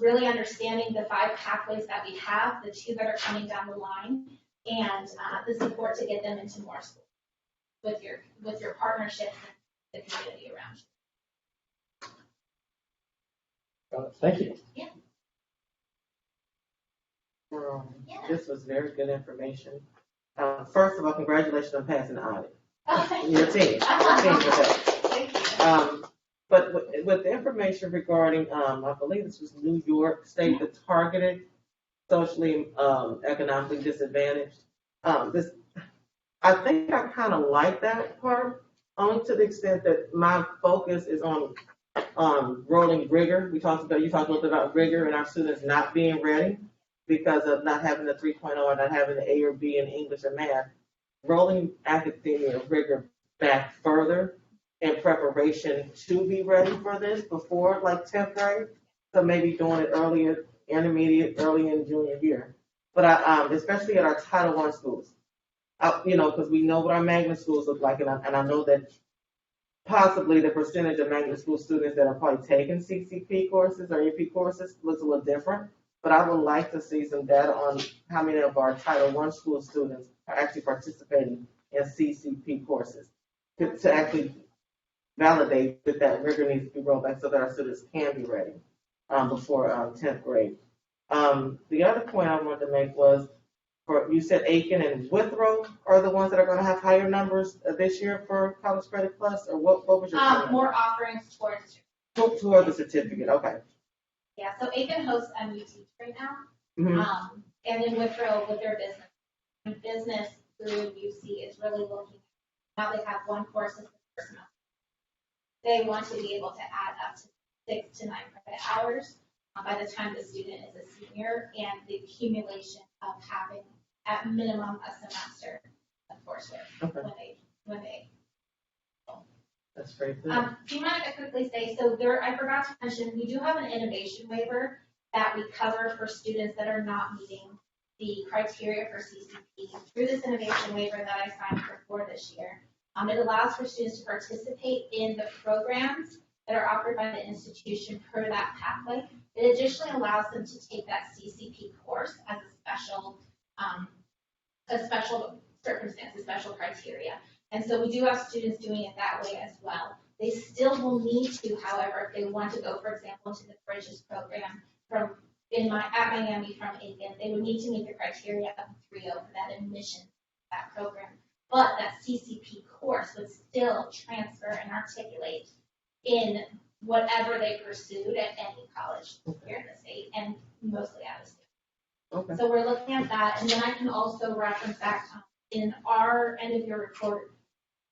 really understanding the 5 pathways that we have, the 2 that are coming down the line, and the support to get them into more schools with your partnerships and the community around you. Thank you. Yeah. This was very good information. First of all, congratulations on passing the audit. Oh, thank Your you. team. Thank you. But with the information regarding, I believe this was New York State, the targeted socially, economically disadvantaged. This, I think I kind of like that part, only to the extent that my focus is on, rolling rigor. You talked a little bit about rigor and our students not being ready because of not having the 3.0 or not having the A or B in English or math. Rolling academia rigor back further in preparation to be ready for this before like 10th grade. So maybe doing it earlier, intermediate, early in junior year. But especially at our Title I schools, because we know what our magnet schools look like, and I know that possibly the percentage of magnet school students that are probably taking CCP courses or AP courses looks a little different. But I would like to see some data on how many of our Title I school students are actually participating in CCP courses to actually validate that rigor needs to be rolled back so that our students can be ready before 10th grade. The other point I wanted to make was, you said Aiken and Withrow are the ones that are going to have higher numbers this year for College Credit Plus, or what was your comment? More offerings towards, Toward the certificate, okay. yeah, so Aiken hosts MUT right now. Mhm. And then Withrow with their business. And business through UC is really looking, now they have one course as the first semester. They want to be able to add up to 6 to 9 credit hours by the time the student is a senior, and the accumulation of having at minimum a semester of coursework Okay. when they. That's great. Do you mind if I quickly say, so there, I forgot to mention, we do have an innovation waiver that we cover for students that are not meeting the criteria for CCP. Through this innovation waiver that I signed for this year, it allows for students to participate in the programs that are offered by the institution per that pathway. It additionally allows them to take that CCP course as a special circumstance, a special criteria. And so we do have students doing it that way as well. They still will need to, however, if they want to go, for example, to the Bridges program at Miami from Aiken, they would need to meet the criteria of 3.0 for that admission to that program. But that CCP course would still transfer and articulate in whatever they pursued at any college here in the state, and mostly out of state. Okay. So we're looking at that, and then I can also reference back in our end of year report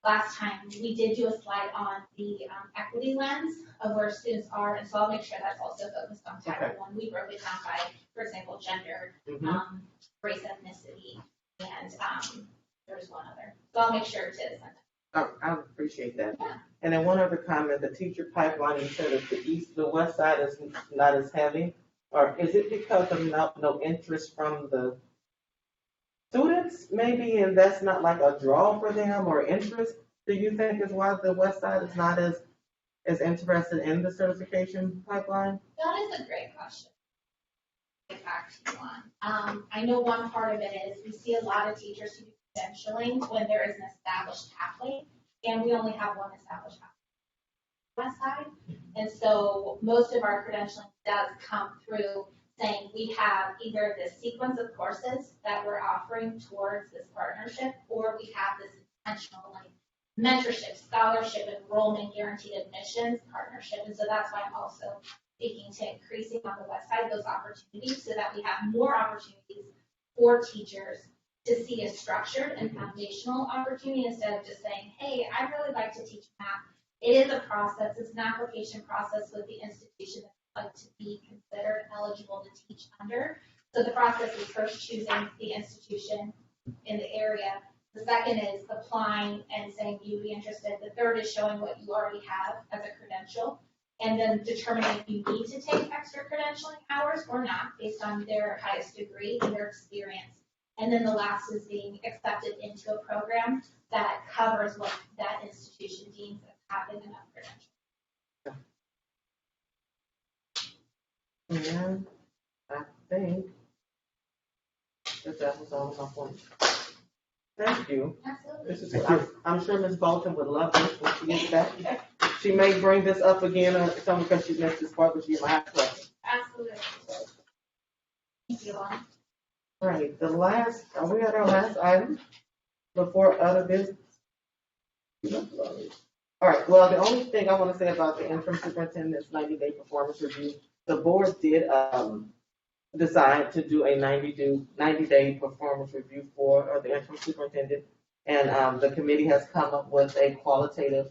last time, we did do a slide on the equity lens of where students are, and so I'll make sure that's also focused on Title I. We broke it down by, for example, gender, race, ethnicity, and there's one other. So I'll make sure to send it. I appreciate that. Yeah. And then one other comment, the teacher pipeline, you said that the west side is not as heavy, or is it because of no interest from the students maybe, and that's not like a draw for them or interest? Do you think is why the west side is not as interested in the certification pipeline? That is a great question. Get back to you on. I know one part of it is we see a lot of teachers who do credentialing when there is an established pathway, and we only have one established pathway on the west side. And so most of our credentialing does come through saying we have either this sequence of courses that we're offering towards this partnership, or we have this intentional like mentorship, scholarship, enrollment, guaranteed admissions partnership. And so that's why I'm also speaking to increasing on the west side those opportunities so that we have more opportunities for teachers to see a structured and foundational opportunity instead of just saying, hey, I'd really like to teach math. It is a process. It's an application process with the institution that would like to be considered eligible to teach under. So the process is first choosing the institution in the area. The second is applying and saying you'd be interested. The third is showing what you already have as a credential, and then determining if you need to take extra credentialing hours or not based on their highest degree and their experience. And then the last is being accepted into a program that covers what that institution deems as having enough credentials. And I think that was all of my points. Thank you. Absolutely. This is, I'm sure Ms. Bolton would love this when she gets back. She may bring this up again, it's only because she missed this part, but she might have questions. Absolutely. Thank you all. Right, are we at our last item before other business? All right, well, the only thing I want to say about the interim superintendent's 90-day performance review, the board did decide to do a 90-day performance review for the interim superintendent. And the committee has come up with a qualitative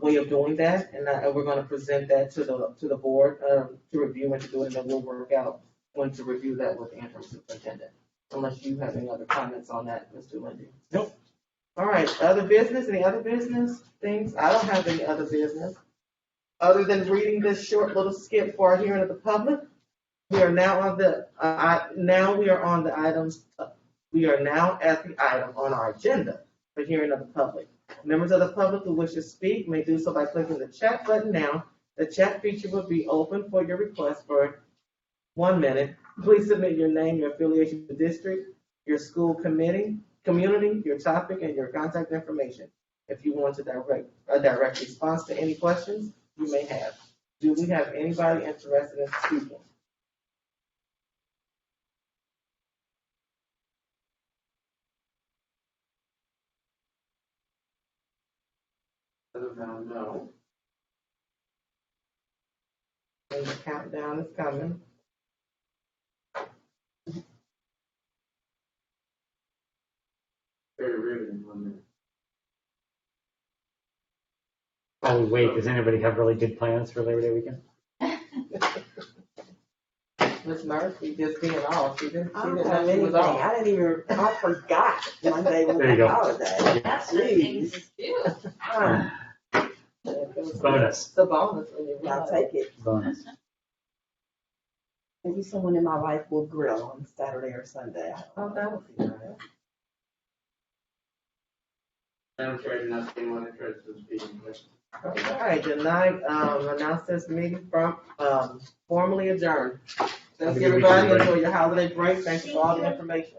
way of doing that. And we're going to present that to the board to review and to do it, and then we'll work out when to review that with the interim superintendent. Unless you have any other comments on that, Mr. Lindy. Nope. All right, other business, any other business things? I don't have any other business. Other than reading this short little skit for our hearing of the public, we are now on the, we are on the items, we are now at the item on our agenda for hearing of the public. Members of the public who wish to speak may do so by clicking the chat button now. The chat feature will be open for your request for 1 minute. Please submit your name, your affiliation to the district, your school community, your topic, and your contact information. If you want to direct a direct response to any questions you may have. Do we have anybody interested in speaking? No. And the countdown is coming. Oh, wait, does anybody have really good plans for Labor Day weekend? Miss Murphy just being off. She didn't I don't know have she was anything. off. I didn't even, I forgot Monday was There you a go. holiday. That's the thing to do. Bonus. It's a bonus when you I'll take it. Bonus. Maybe someone in my life will grill on Saturday or Sunday. Oh, that would be nice. Madam Chair, not anyone interested in speaking. All right, good night. Announce this meeting from formally adjourned. Have a Thank good you, everybody. weekend, Enjoy your holiday break. Thanks for all the information.